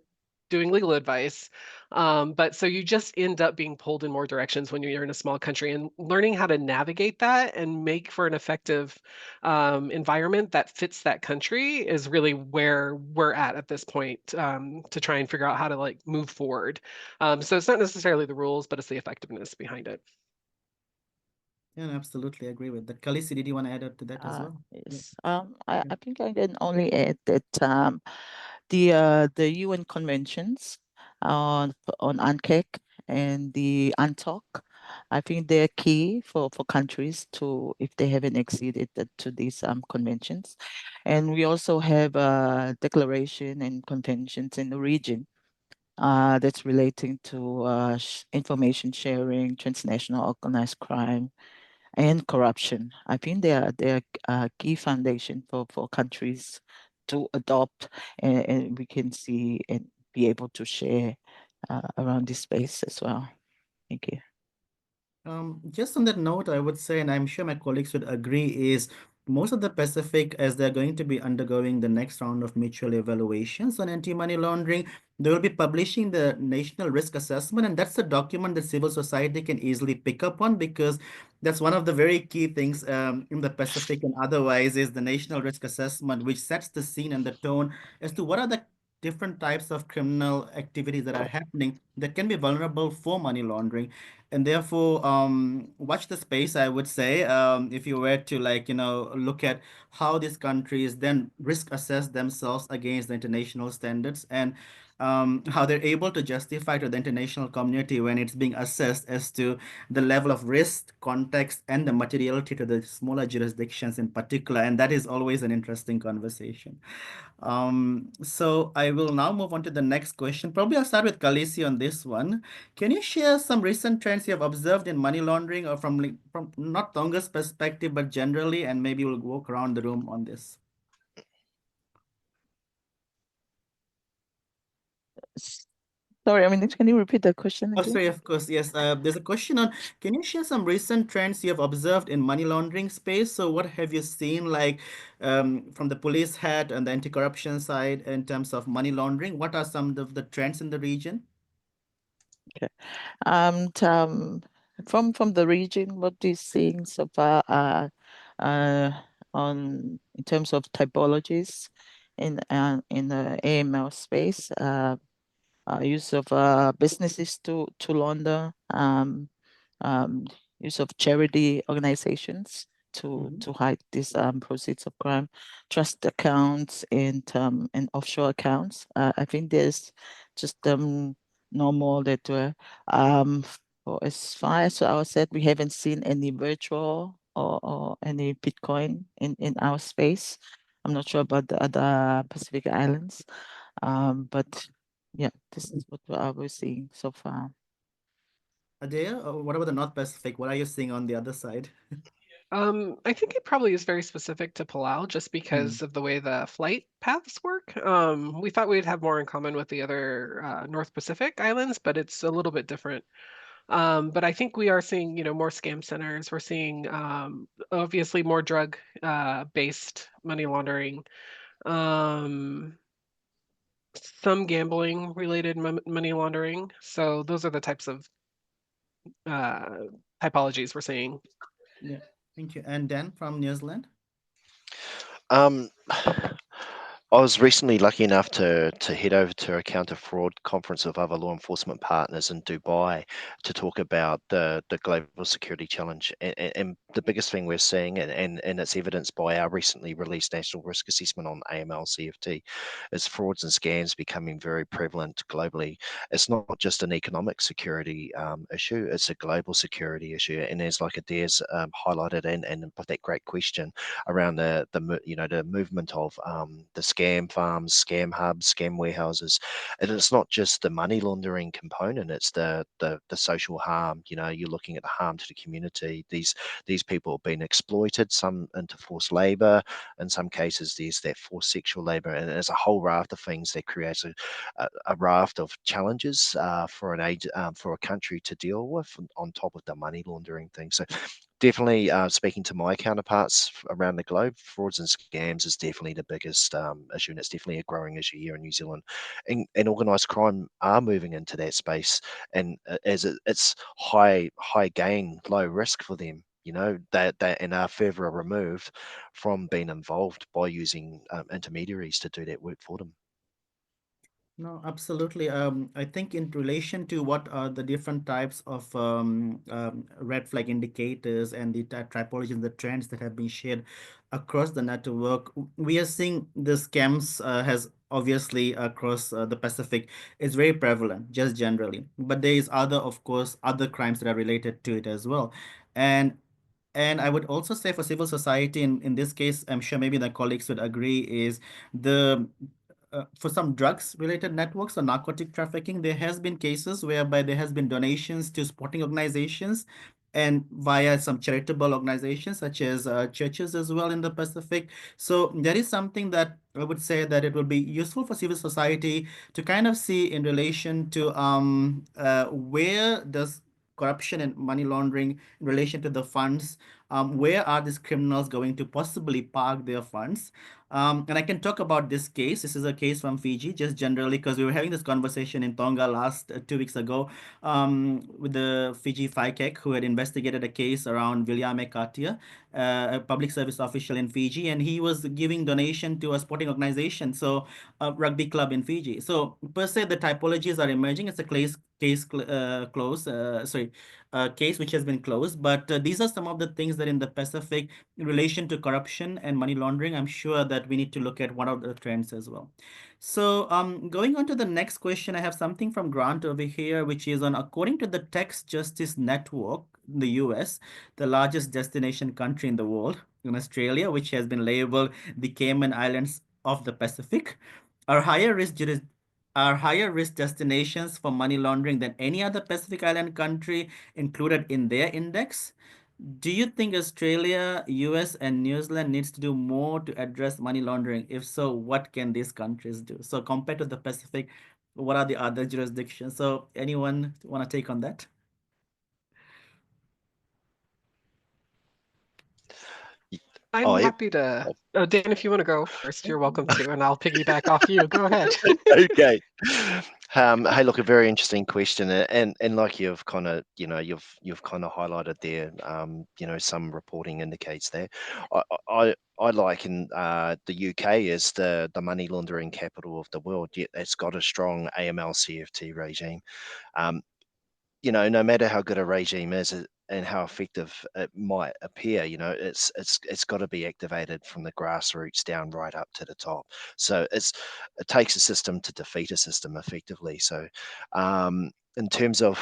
doing legal advice. But so you just end up being pulled in more directions when you're in a small country, and learning how to navigate that and make for an effective environment that fits that country is really where we're at this point, to try and figure out how to like move forward. So it's not necessarily the rules, but it's the effectiveness behind it. Yeah, I absolutely agree with that. Kalisi, did you want to add to that as well? Yes. Yeah. I think I can only add that the UN conventions on UNCAC and the UNTOC, I think they're key for countries to, if they haven't acceded to these conventions. And we also have a declaration and conventions in the region that's relating to information sharing, transnational organized crime, and corruption. I think they are key foundation for countries to adopt, and we can see and be able to share around this space as well. Thank you. Just on that note, I would say, and I'm sure my colleagues would agree, is most of the Pacific, as they're going to be undergoing the next round of mutual evaluations on anti-money laundering, they will be publishing the National Risk Assessment, and that's a document that civil society can easily pick up on because that's one of the very key things in the Pacific and otherwise is the National Risk Assessment, which sets the scene and the tone as to what are the different types of criminal activities that are happening that can be vulnerable for money laundering. And therefore, watch the space, I would say, if you were to look at how these countries then risk assess themselves against the international standards and how they're able to justify to the international community when it's being assessed as to the level of risk, context, and the materiality to the smaller jurisdictions in particular. And that is always an interesting conversation. So I will now move on to the next question. Probably I'll start with Kalisi on this one. Can you share some recent trends you have observed in money laundering or from not Tonga's perspective, but generally, and maybe we'll walk around the room on this. Sorry, I mean, can you repeat the question Oh, again? sorry, of course, yes. There's a question on, can you share some recent trends you have observed in money laundering space? So what have you seen like from the police hat and the anti-corruption side in terms of money laundering? What are some of the trends in the region? Okay. From the region, what we're seeing so far on in terms of typologies in the AML space, use of businesses to launder, use of charity organizations to hide these proceeds of crime, trust accounts and offshore accounts. I think there's just normal that for as far as I said, we haven't seen any virtual or any Bitcoin in our space. I'm not sure about the other Pacific Islands, but Yeah, this is what we're seeing so far. Adair, what about the North Pacific? What are you seeing on the other side? I think it probably is very specific to Palau just Mm. because of the way the flight paths work. We thought we'd have more in common with the other North Pacific islands, but it's a little bit different. But I think we are seeing, more scam centers. We're seeing obviously more drug based money laundering, um, some gambling related money laundering. So those are the types of uh, typologies we're seeing. Yeah, thank you. And Dan from New Zealand? Um, I was recently lucky enough to head over to a counter fraud conference of other law enforcement partners in Dubai to talk about the global security challenge. And the biggest thing we're seeing, and it's evidenced by our recently released national risk assessment on AML CFT, is frauds and scams becoming very prevalent globally. It's not just an economic security issue; it's a global security issue. And as like Adair's highlighted, and with that great question around the movement of the scam farms, scam hubs, scam warehouses, and it's not just the money laundering component; it's the social harm. You're looking at the harm to the community. These people have been exploited, some into forced labor. In some cases, there's that forced sexual labor, and there's a whole raft of things that creates a raft of challenges for for a country to deal with on top of the money laundering thing. So definitely speaking to my counterparts around the globe, frauds and scams is definitely the biggest issue, and it's definitely a growing issue here in New Zealand. And organised crime are moving into that space, and it's high gain, low risk for them. That and are further removed from being involved by using intermediaries to do that work for them. No, absolutely. I think in relation to what are the different types of red flag indicators and the typologies and the trends that have been shared across the network, we are seeing the scams has obviously across the Pacific is very prevalent, just generally. But there is other, of course, other crimes that are related to it as well. And I would also say for civil society, in this case, I'm sure maybe the colleagues would agree, is the for some drugs related networks or narcotic trafficking, there has been cases whereby there has been donations to sporting organizations and via some charitable organizations such as churches as well in the Pacific. So there is something that I would say that it will be useful for civil society to kind of see in relation to where does corruption and money laundering in relation to the funds, where are these criminals going to possibly park their funds. And I can talk about this case. This is a case from Fiji, just generally, because we were having this conversation in Tonga last 2 weeks ago with the Fiji FICAC, who had investigated a case around Viliame Katia, a public service official in Fiji, and he was giving donation to a sporting organization, so a rugby club in Fiji. So per se, the typologies are emerging. It's a case which has been closed. But these are some of the things that in the Pacific in relation to corruption and money laundering, I'm sure that we need to look at what are the trends as well. So going on to the next question, I have something from Grant over here, which is on according to the Tax Justice Network, in the US, the largest destination country in the world, in Australia, which has been labeled the Cayman Islands of the Pacific, are higher risk destinations for money laundering than any other Pacific Island country included in their index. Do you think Australia, US, and New Zealand needs to do more to address money laundering? If so, what can these countries do? So compared to the Pacific, what are the other jurisdictions? So anyone want to take on that? I'm Oh, happy to. Dan, if you want to go first, you're welcome to, and I'll piggyback off you. Go ahead. okay. Hey, look, a very interesting question, and like you've kind of, you've kind of highlighted there, some reporting indicates that. I liken the UK as the money laundering capital of the world. Yet it's got a strong AML CFT regime. Um, no matter how good a regime is and how effective it might appear, it's got to be activated from the grassroots down right up to the top. So it takes a system to defeat a system effectively. So in terms of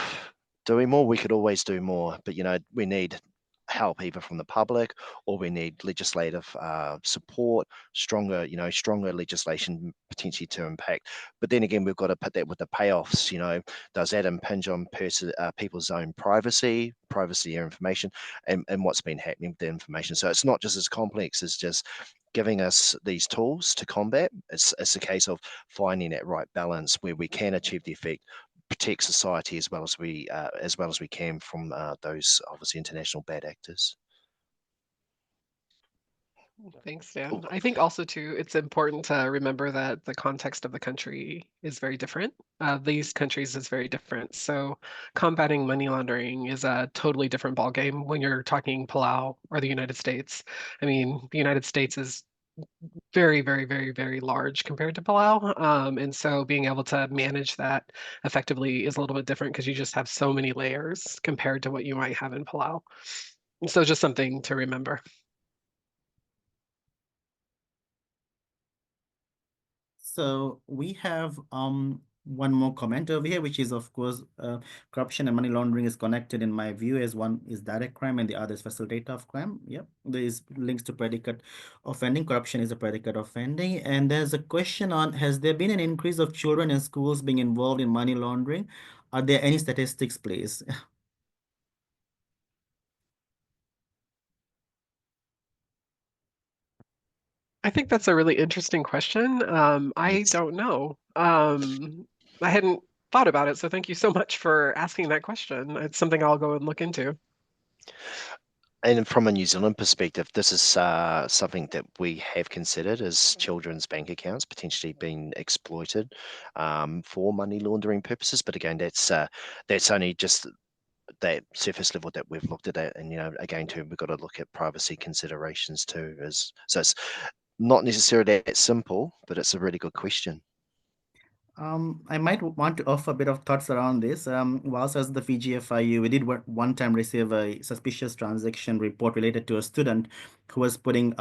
doing more, we could always do more, but we need help either from the public, or we need legislative support, stronger legislation potentially to impact. But then again, we've got to put that with the payoffs. Does that impinge on people's own privacy of information, and what's been happening with the information? So it's not just as complex as just giving us these tools to combat. It's a case of finding that right balance where we can achieve the effect, protect society as well as we can from those obviously international bad actors. Thanks, Dan. I think also too, it's important to remember that the context of the country is very different. These countries is very different. So combating money laundering is a totally different ballgame when you're talking Palau or the United States. I mean, the United States is very, very, very, very large compared to Palau. And so being able to manage that effectively is a little bit different because you just have so many layers compared to what you might have in Palau. So just something to remember. So we have one more comment over here, which is, of course, corruption and money laundering is connected in my view, as one is direct crime and the other is facilitator of crime. Yep, there is links to predicate offending. Corruption is a predicate offending. And there's a question on, has there been an increase of children in schools being involved in money laundering? Are there any statistics, please? I think that's a really interesting question. I don't know. I hadn't thought about it, so thank you so much for asking that question. It's something I'll go and look into. And from a New Zealand perspective, this is something that we have considered as children's bank accounts potentially being exploited for money laundering purposes. But again, that's only just that surface level that we've looked at it. And again, too, we've got to look at privacy considerations too. So it's not necessarily that simple, but it's a really good question. I might want to offer a bit of thoughts around this. Whilst as the Fiji FIU, we did one time receive a suspicious transaction report related to a student who was putting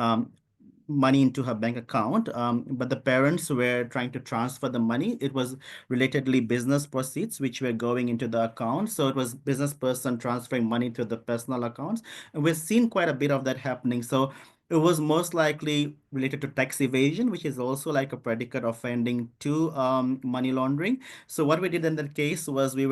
money into her bank account, but the parents were trying to transfer the money. It was relatedly business proceeds which were going into the account. So it was business person transferring money to the personal accounts. And we've seen quite a bit of that happening. So it was most likely related to tax evasion, which is also like a predicate offending to money laundering. So what we did in that case was we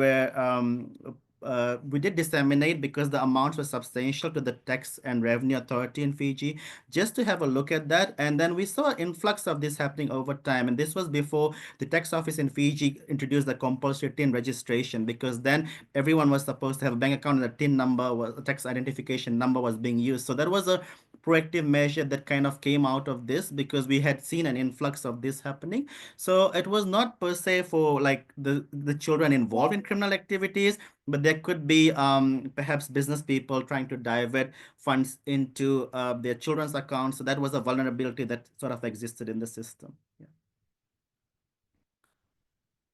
did disseminate, because the amounts were substantial, to the tax and revenue authority in Fiji, just to have a look at that. And then we saw an influx of this happening over time. And this was before the tax office in Fiji introduced the compulsory TIN registration, because then everyone was supposed to have a bank account and the TIN number, was a tax identification number, was being used. So that was a proactive measure that kind of came out of this, because we had seen an influx of this happening. So it was not per se for like the children involved in criminal activities, but there could be perhaps business people trying to divert funds into their children's accounts. So that was a vulnerability that sort of existed in the system. Yeah.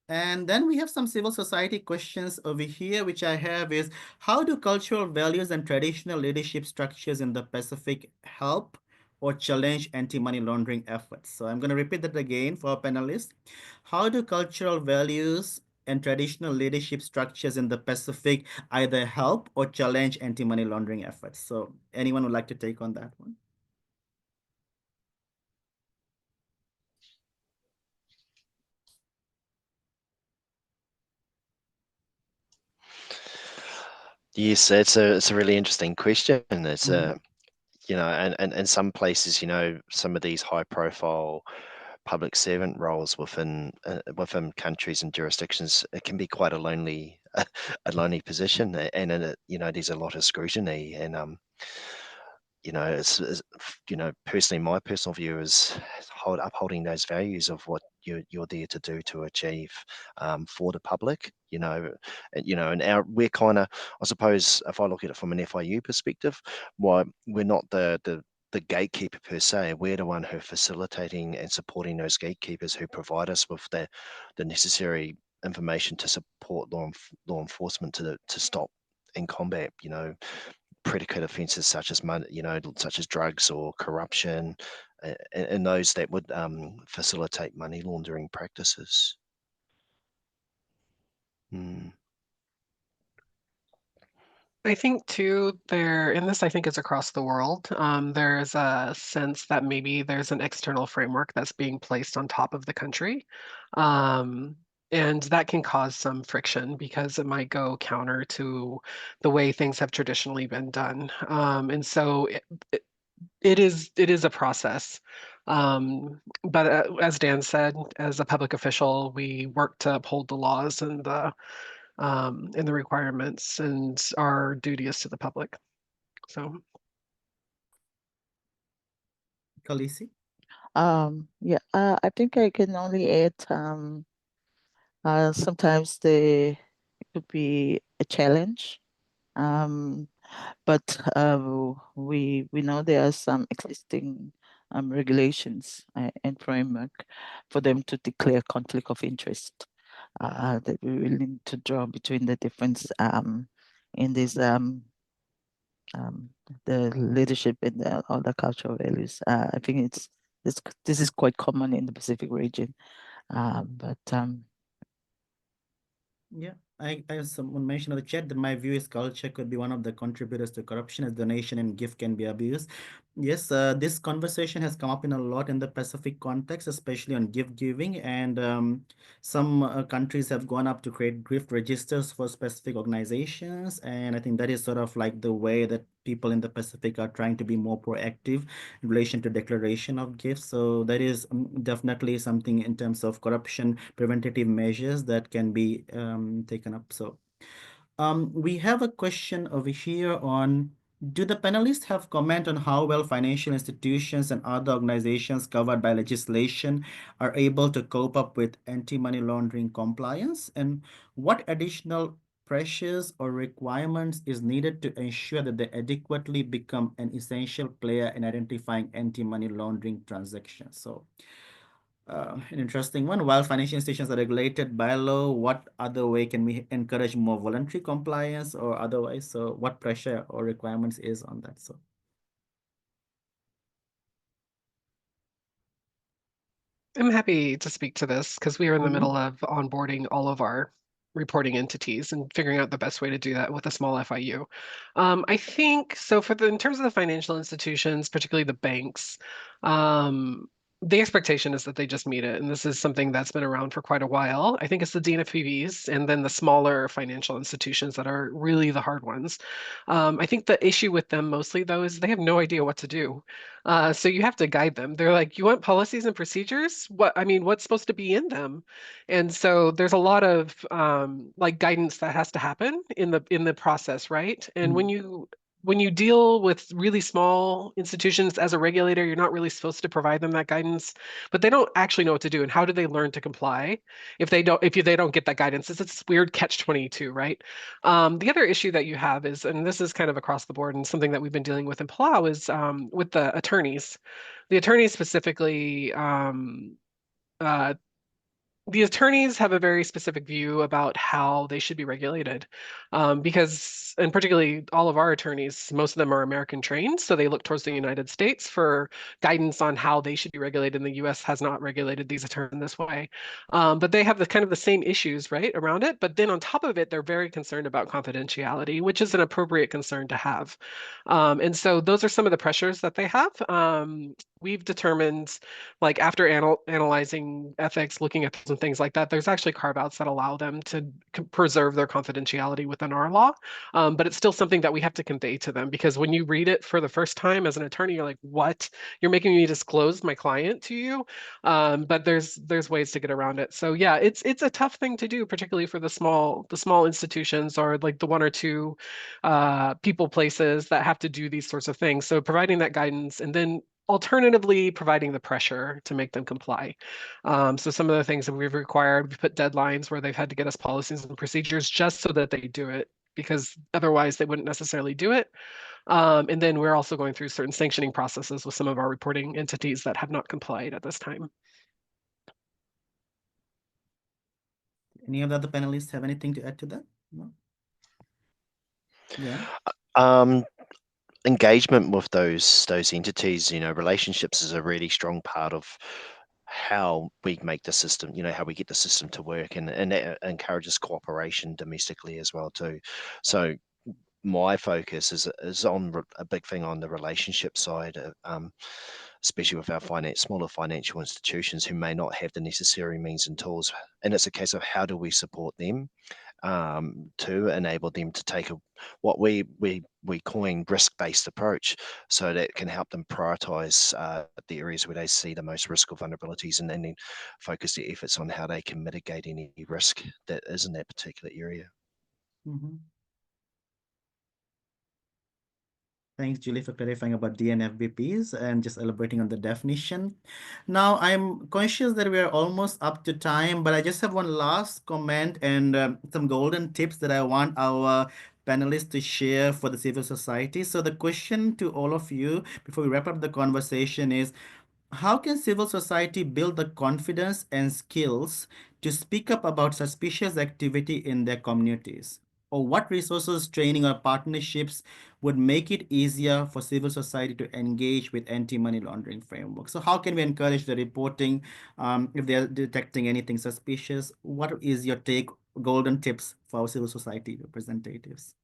And then we have some civil society questions over here, which I have is, how do cultural values and traditional leadership structures in the Pacific help or challenge anti-money laundering efforts? So I'm going to repeat that again for our panelists. How do cultural values and traditional leadership structures in the Pacific either help or challenge anti-money laundering efforts? So anyone would like to take on that one? Yes, it's a really interesting question. It's Mhm. and in some places, some of these high profile public servant roles within countries and jurisdictions, it can be quite a lonely a lonely position, and in it, there's a lot of scrutiny. And it's personally, my personal view is upholding those values of what you're there to do to achieve for the public. And we're kind of, I suppose, if I look at it from an FIU perspective, why we're not the gatekeeper per se. We're the one who are facilitating and supporting those gatekeepers who provide us with the necessary information to support law enforcement to stop and combat, predicate offences such as such as drugs or corruption, and those that would facilitate money laundering practices. Mm. I think too, and this I think is across the world, there's a sense that maybe there's an external framework that's being placed on top of the country. Um, and that can cause some friction because it might go counter to the way things have traditionally been done. And so it is a process. But as Dan said, as a public official, we work to uphold the laws and the requirements and our duty is to the public. So Kalisi? Yeah, I think I can only add sometimes it could be a challenge. But we know there are some existing regulations and framework for them to declare conflict of interest that we will need to draw between the difference in this the leadership and the other cultural values. I think this is quite common in the Pacific region, but Yeah, as someone mentioned in the chat, that my view is culture could be one of the contributors to corruption, as donation and gift can be abused. Yes, this conversation has come up in a lot in the Pacific context, especially on gift giving, and some countries have gone up to create gift registers for specific organizations, and I think that is sort of like the way that people in the Pacific are trying to be more proactive in relation to declaration of gifts. So that is definitely something in terms of corruption preventative measures that can be taken up. So we have a question over here on, do the panelists have comment on how well financial institutions and other organizations covered by legislation are able to cope up with anti-money laundering compliance? And what additional pressures or requirements is needed to ensure that they adequately become an essential player in identifying anti-money laundering transactions? So an interesting one. While financial institutions are regulated by law, what other way can we encourage more voluntary compliance or otherwise? So what pressure or requirements is on that? So I'm happy to speak to this because we are in the Mhm. middle of onboarding all of our reporting entities and figuring out the best way to do that with a small FIU. I think so in terms of the financial institutions, particularly the banks, the expectation is that they just meet it. And this is something that's been around for quite a while. I think it's the DNFPBs and then the smaller financial institutions that are really the hard ones. I think the issue with them mostly, though, is they have no idea what to do. So you have to guide them. They're like, you want policies and procedures? What's supposed to be in them? And so there's a lot of like guidance that has to happen in the process, right? And when you deal with really small institutions as a regulator, you're not really supposed to provide them that guidance, but they don't actually know what to do. And how do they learn to comply if they don't get that guidance? It's this weird catch-22, right? The other issue that you have is, and this is kind of across the board and something that we've been dealing with in Palau, is with the attorneys. The attorneys specifically, the attorneys have a very specific view about how they should be regulated because, and particularly all of our attorneys, most of them are American trained, so they look towards the United States for guidance on how they should be regulated. And the US has not regulated these attorneys in this way. But they have the kind of the same issues, right, around it. But then on top of it, they're very concerned about confidentiality, which is an appropriate concern to have. And so those are some of the pressures that they have. We've determined, like after analyzing ethics, looking at some things like that, there's actually carve-outs that allow them to preserve their confidentiality within our law. But it's still something that we have to convey to them because when you read it for the first time as an attorney, you're like, what? You're making me disclose my client to you? But there's ways to get around it. So yeah, it's a tough thing to do, particularly for the small institutions or like the one or two people places that have to do these sorts of things. So providing that guidance and then alternatively providing the pressure to make them comply. So some of the things that we've required, we put deadlines where they've had to get us policies and procedures just so that they do it because otherwise they wouldn't necessarily do it. And then we're also going through certain sanctioning processes with some of our reporting entities that have not complied at this time. Any of the other panelists have anything to add to that? No? Yeah. Engagement with those entities, relationships is a really strong part of how we make the system, how we get the system to work, and that encourages cooperation domestically as well too. So my focus is on a big thing on the relationship side, especially with our smaller financial institutions who may not have the necessary means and tools. And it's a case of how do we support them to enable them to take what we coined risk-based approach, so that can help them prioritize the areas where they see the most risk or vulnerabilities, and then focus their efforts on how they can mitigate any risk that is in that particular area. Mhm. Thanks, Julie, for clarifying about DNFBPs and just elaborating on the definition. Now, I'm conscious that we are almost up to time, but I just have one last comment and some golden tips that I want our panelists to share for the civil society. So the question to all of you before we wrap up the conversation is, how can civil society build the confidence and skills to speak up about suspicious activity in their communities? Or what resources, training, or partnerships would make it easier for civil society to engage with anti-money laundering framework? So how can we encourage the reporting if they are detecting anything suspicious? What is your take, golden tips for our civil society representatives?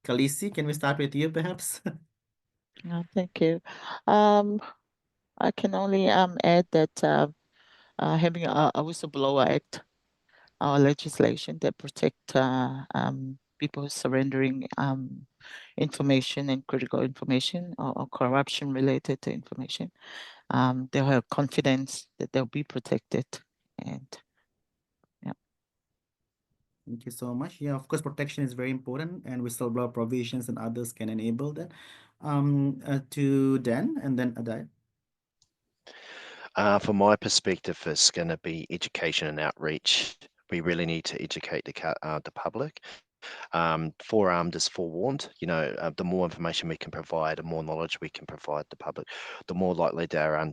Kalisi, can we start with you perhaps? Thank you. I can only add that having a whistleblower act, our legislation that protect people surrendering information and critical information or corruption related to information, they'll have confidence that they'll be protected. And yeah. Thank you so much. Yeah, of course, protection is very important, and whistleblower provisions and others can enable that. To Dan and then Adair. From my perspective, it's going to be education and outreach. We really need to educate the public. Forearmed is forewarned. The more information we can provide, the more knowledge we can provide the public, the more likely they're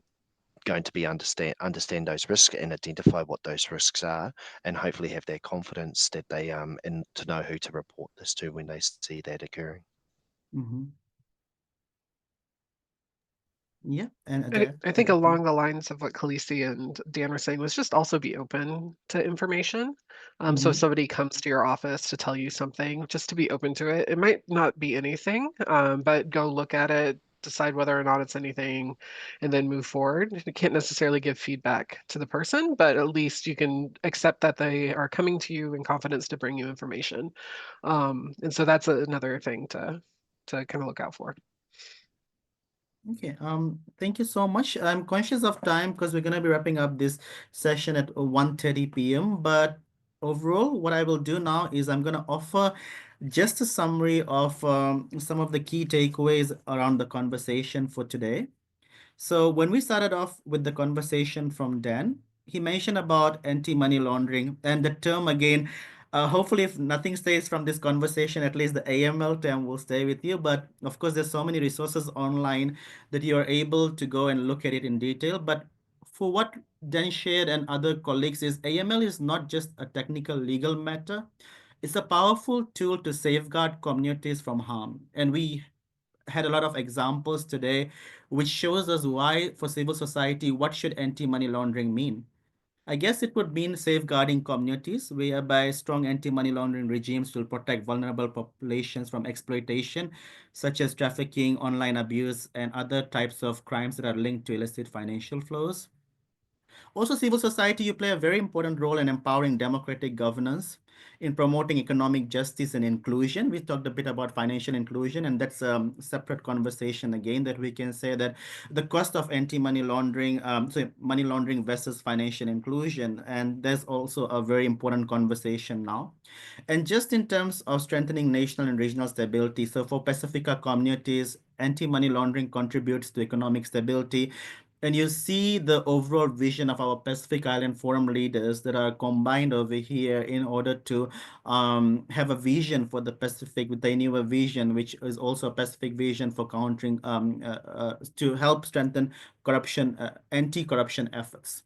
going to be understand those risks and identify what those risks are, and hopefully have their confidence that they and to know who to report this to when they see that occurring. Mm-hmm. Yeah, and I, Adair. I think along the lines of what Kalisi and Dan were saying was just also be open to information. So if Mhm. somebody comes to your office to tell you something, just to be open to it. It might not be anything, but go look at it, decide whether or not it's anything, and then move forward. You can't necessarily give feedback to the person, but at least you can accept that they are coming to you in confidence to bring you information. And so that's another thing to kind of look out for. Okay, thank you so much. I'm conscious of time because we're gonna be wrapping up this session at 1:30 p.m. But overall, what I will do now is I'm gonna offer just a summary of some of the key takeaways around the conversation for today. So when we started off with the conversation from Dan, he mentioned about anti-money laundering and the term again. Hopefully, if nothing stays from this conversation, at least the AML term will stay with you. But of course, there's so many resources online that you are able to go and look at it in detail. But for what Dan shared and other colleagues is AML is not just a technical legal matter. It's a powerful tool to safeguard communities from harm. And we had a lot of examples today, which shows us why, for civil society, what should anti-money laundering mean? I guess it would mean safeguarding communities, whereby strong anti-money laundering regimes will protect vulnerable populations from exploitation, such as trafficking, online abuse, and other types of crimes that are linked to illicit financial flows. Also, civil society, you play a very important role in empowering democratic governance, in promoting economic justice and inclusion. We talked a bit about financial inclusion, and that's a separate conversation again that we can say that the cost of anti-money laundering, so money laundering versus financial inclusion, and there's also a very important conversation now. And just in terms of strengthening national and regional stability, so for Pacifica communities, anti-money laundering contributes to economic stability, and you see the overall vision of our Pacific Island Forum leaders that are combined over here in order to have a vision for the Pacific with a newer vision, which is also a Pacific vision for countering to help strengthen corruption, anti-corruption efforts.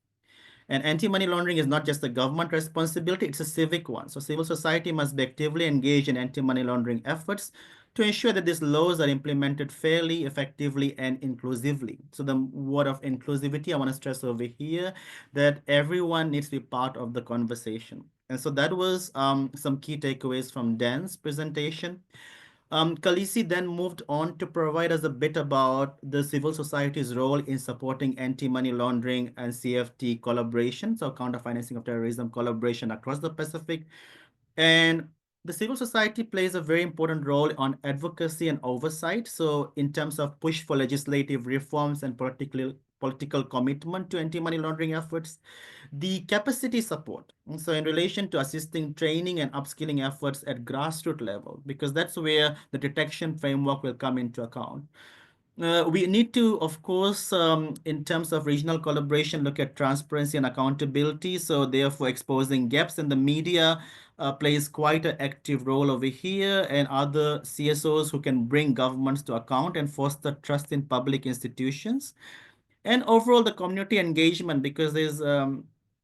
And anti-money laundering is not just a government responsibility, it's a civic one. So civil society must be actively engaged in anti-money laundering efforts to ensure that these laws are implemented fairly, effectively, and inclusively. So the word of inclusivity, I want to stress over here that everyone needs to be part of the conversation. And so that was some key takeaways from Dan's presentation. Kalisi then moved on to provide us a bit about the civil society's role in supporting anti-money laundering and CFT collaboration, so counter financing of terrorism collaboration across the Pacific. And the civil society plays a very important role on advocacy and oversight. So in terms of push for legislative reforms and political commitment to anti-money laundering efforts, the capacity support. So in relation to assisting training and upskilling efforts at grassroots level, because that's where the detection framework will come into account. We need to, of course, in terms of regional collaboration, look at transparency and accountability. So therefore, exposing gaps in the media plays quite an active role over here, and other CSOs who can bring governments to account and foster trust in public institutions. And overall, the community engagement, because there's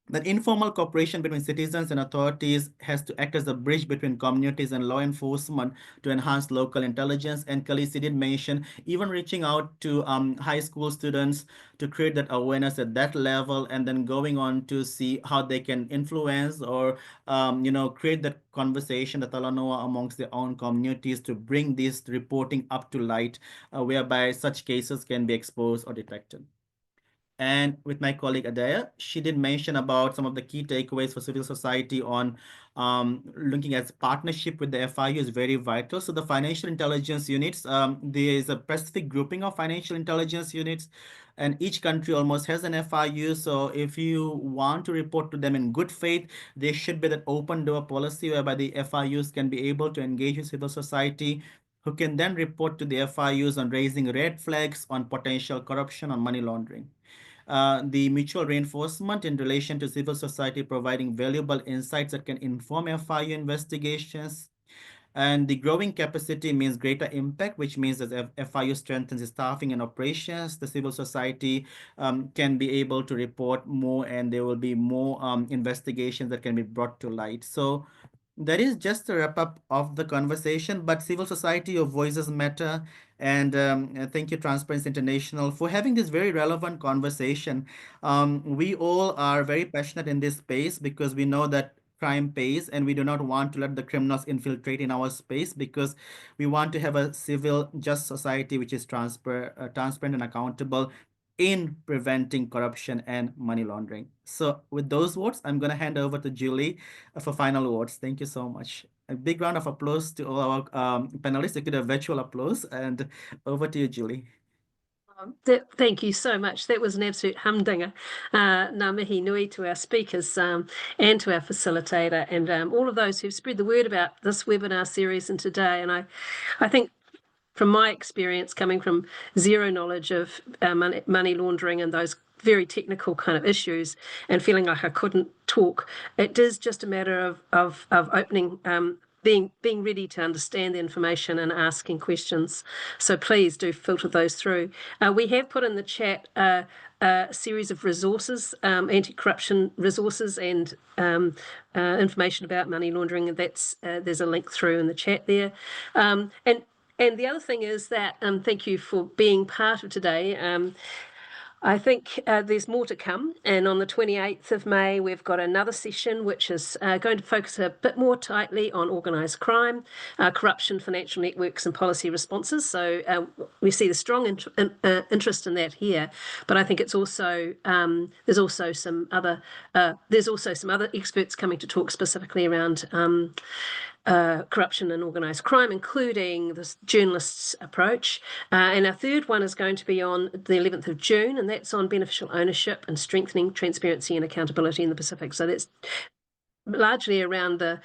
that informal cooperation between citizens and authorities has to act as a bridge between communities and law enforcement to enhance local intelligence. And Kalisi did mention even reaching out to high school students to create that awareness at that level, and then going on to see how they can influence or create that conversation, the talanoa amongst their own communities to bring this reporting up to light, whereby such cases can be exposed or detected. And with my colleague Adair, she did mention about some of the key takeaways for civil society on looking at partnership with the FIU is very vital. So the financial intelligence units, there is a specific grouping of financial intelligence units, and each country almost has an FIU. So if you want to report to them in good faith, there should be that open door policy whereby the FIUs can be able to engage with civil society, who can then report to the FIUs on raising red flags on potential corruption, on money laundering. The mutual reinforcement in relation to civil society providing valuable insights that can inform FIU investigations. And the growing capacity means greater impact, which means that if FIU strengthens its staffing and operations, the civil society can be able to report more, and there will be more investigations that can be brought to light. So that is just a wrap up of the conversation, but civil society, your voices matter. And thank you, Transparency International, for having this very relevant conversation. We all are very passionate in this space because we know that crime pays, and we do not want to let the criminals infiltrate in our space, because we want to have a civil, just society which is transparent and accountable in preventing corruption and money laundering. So with those words, I'm going to hand over to Julie for final words. Thank you so much. A big round of applause to all our panelists. You could have virtual applause, and over to you, Julie. Thank you so much. That was an absolute humdinger. Ngā mihi nui to our speakers and to our facilitator, and all of those who've spread the word about this webinar series and today. And I think from my experience, coming from zero knowledge of money laundering and those very technical kind of issues, and feeling like I couldn't talk, it is just a matter of opening, being ready to understand the information and asking questions. So please do filter those through. We have put in the chat a series of resources, anti-corruption resources, and information about money laundering. And there's a link through in the chat there. And the other thing is that, thank you for being part of today. I think there's more to come, and on the 28th of May we've got another session which is going to focus a bit more tightly on organised crime, corruption, financial networks and policy responses. So we see the strong interest in that here, but I think it's also there's also some other experts coming to talk specifically around corruption and organised crime, including the journalists' approach. And our third one is going to be on the 11th of June, and that's on beneficial ownership and strengthening transparency and accountability in the Pacific. So that's largely around the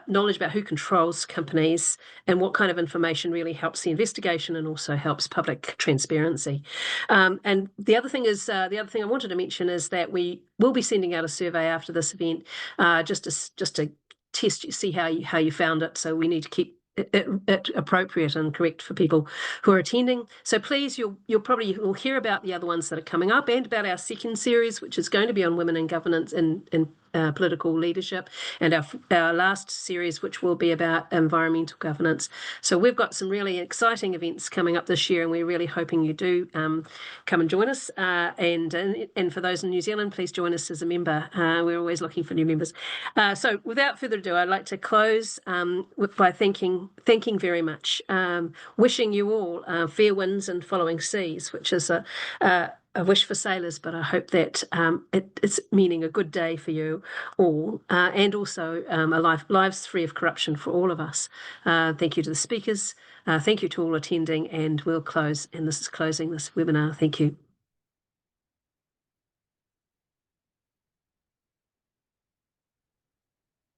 knowledge about who controls companies and what kind of information really helps the investigation and also helps public transparency. And the other thing I wanted to mention is that we will be sending out a survey after this event, just to test, see how you found it. So we need to keep it appropriate and correct for people who are attending. So please, you'll hear about the other ones that are coming up, and about our second series, which is going to be on women in governance and political leadership, and our last series, which will be about environmental governance. So we've got some really exciting events coming up this year, and we're really hoping you do come and join us. And for those in New Zealand, please join us as a member. We're always looking for new members. So without further ado, I'd like to close by thanking very much, wishing you all fair winds and following seas, which is a wish for sailors, but I hope that it's meaning a good day for you all, and also lives free of corruption for all of us. Thank you to the speakers. Thank you to all attending, and we'll close. And this is closing this webinar. Thank you.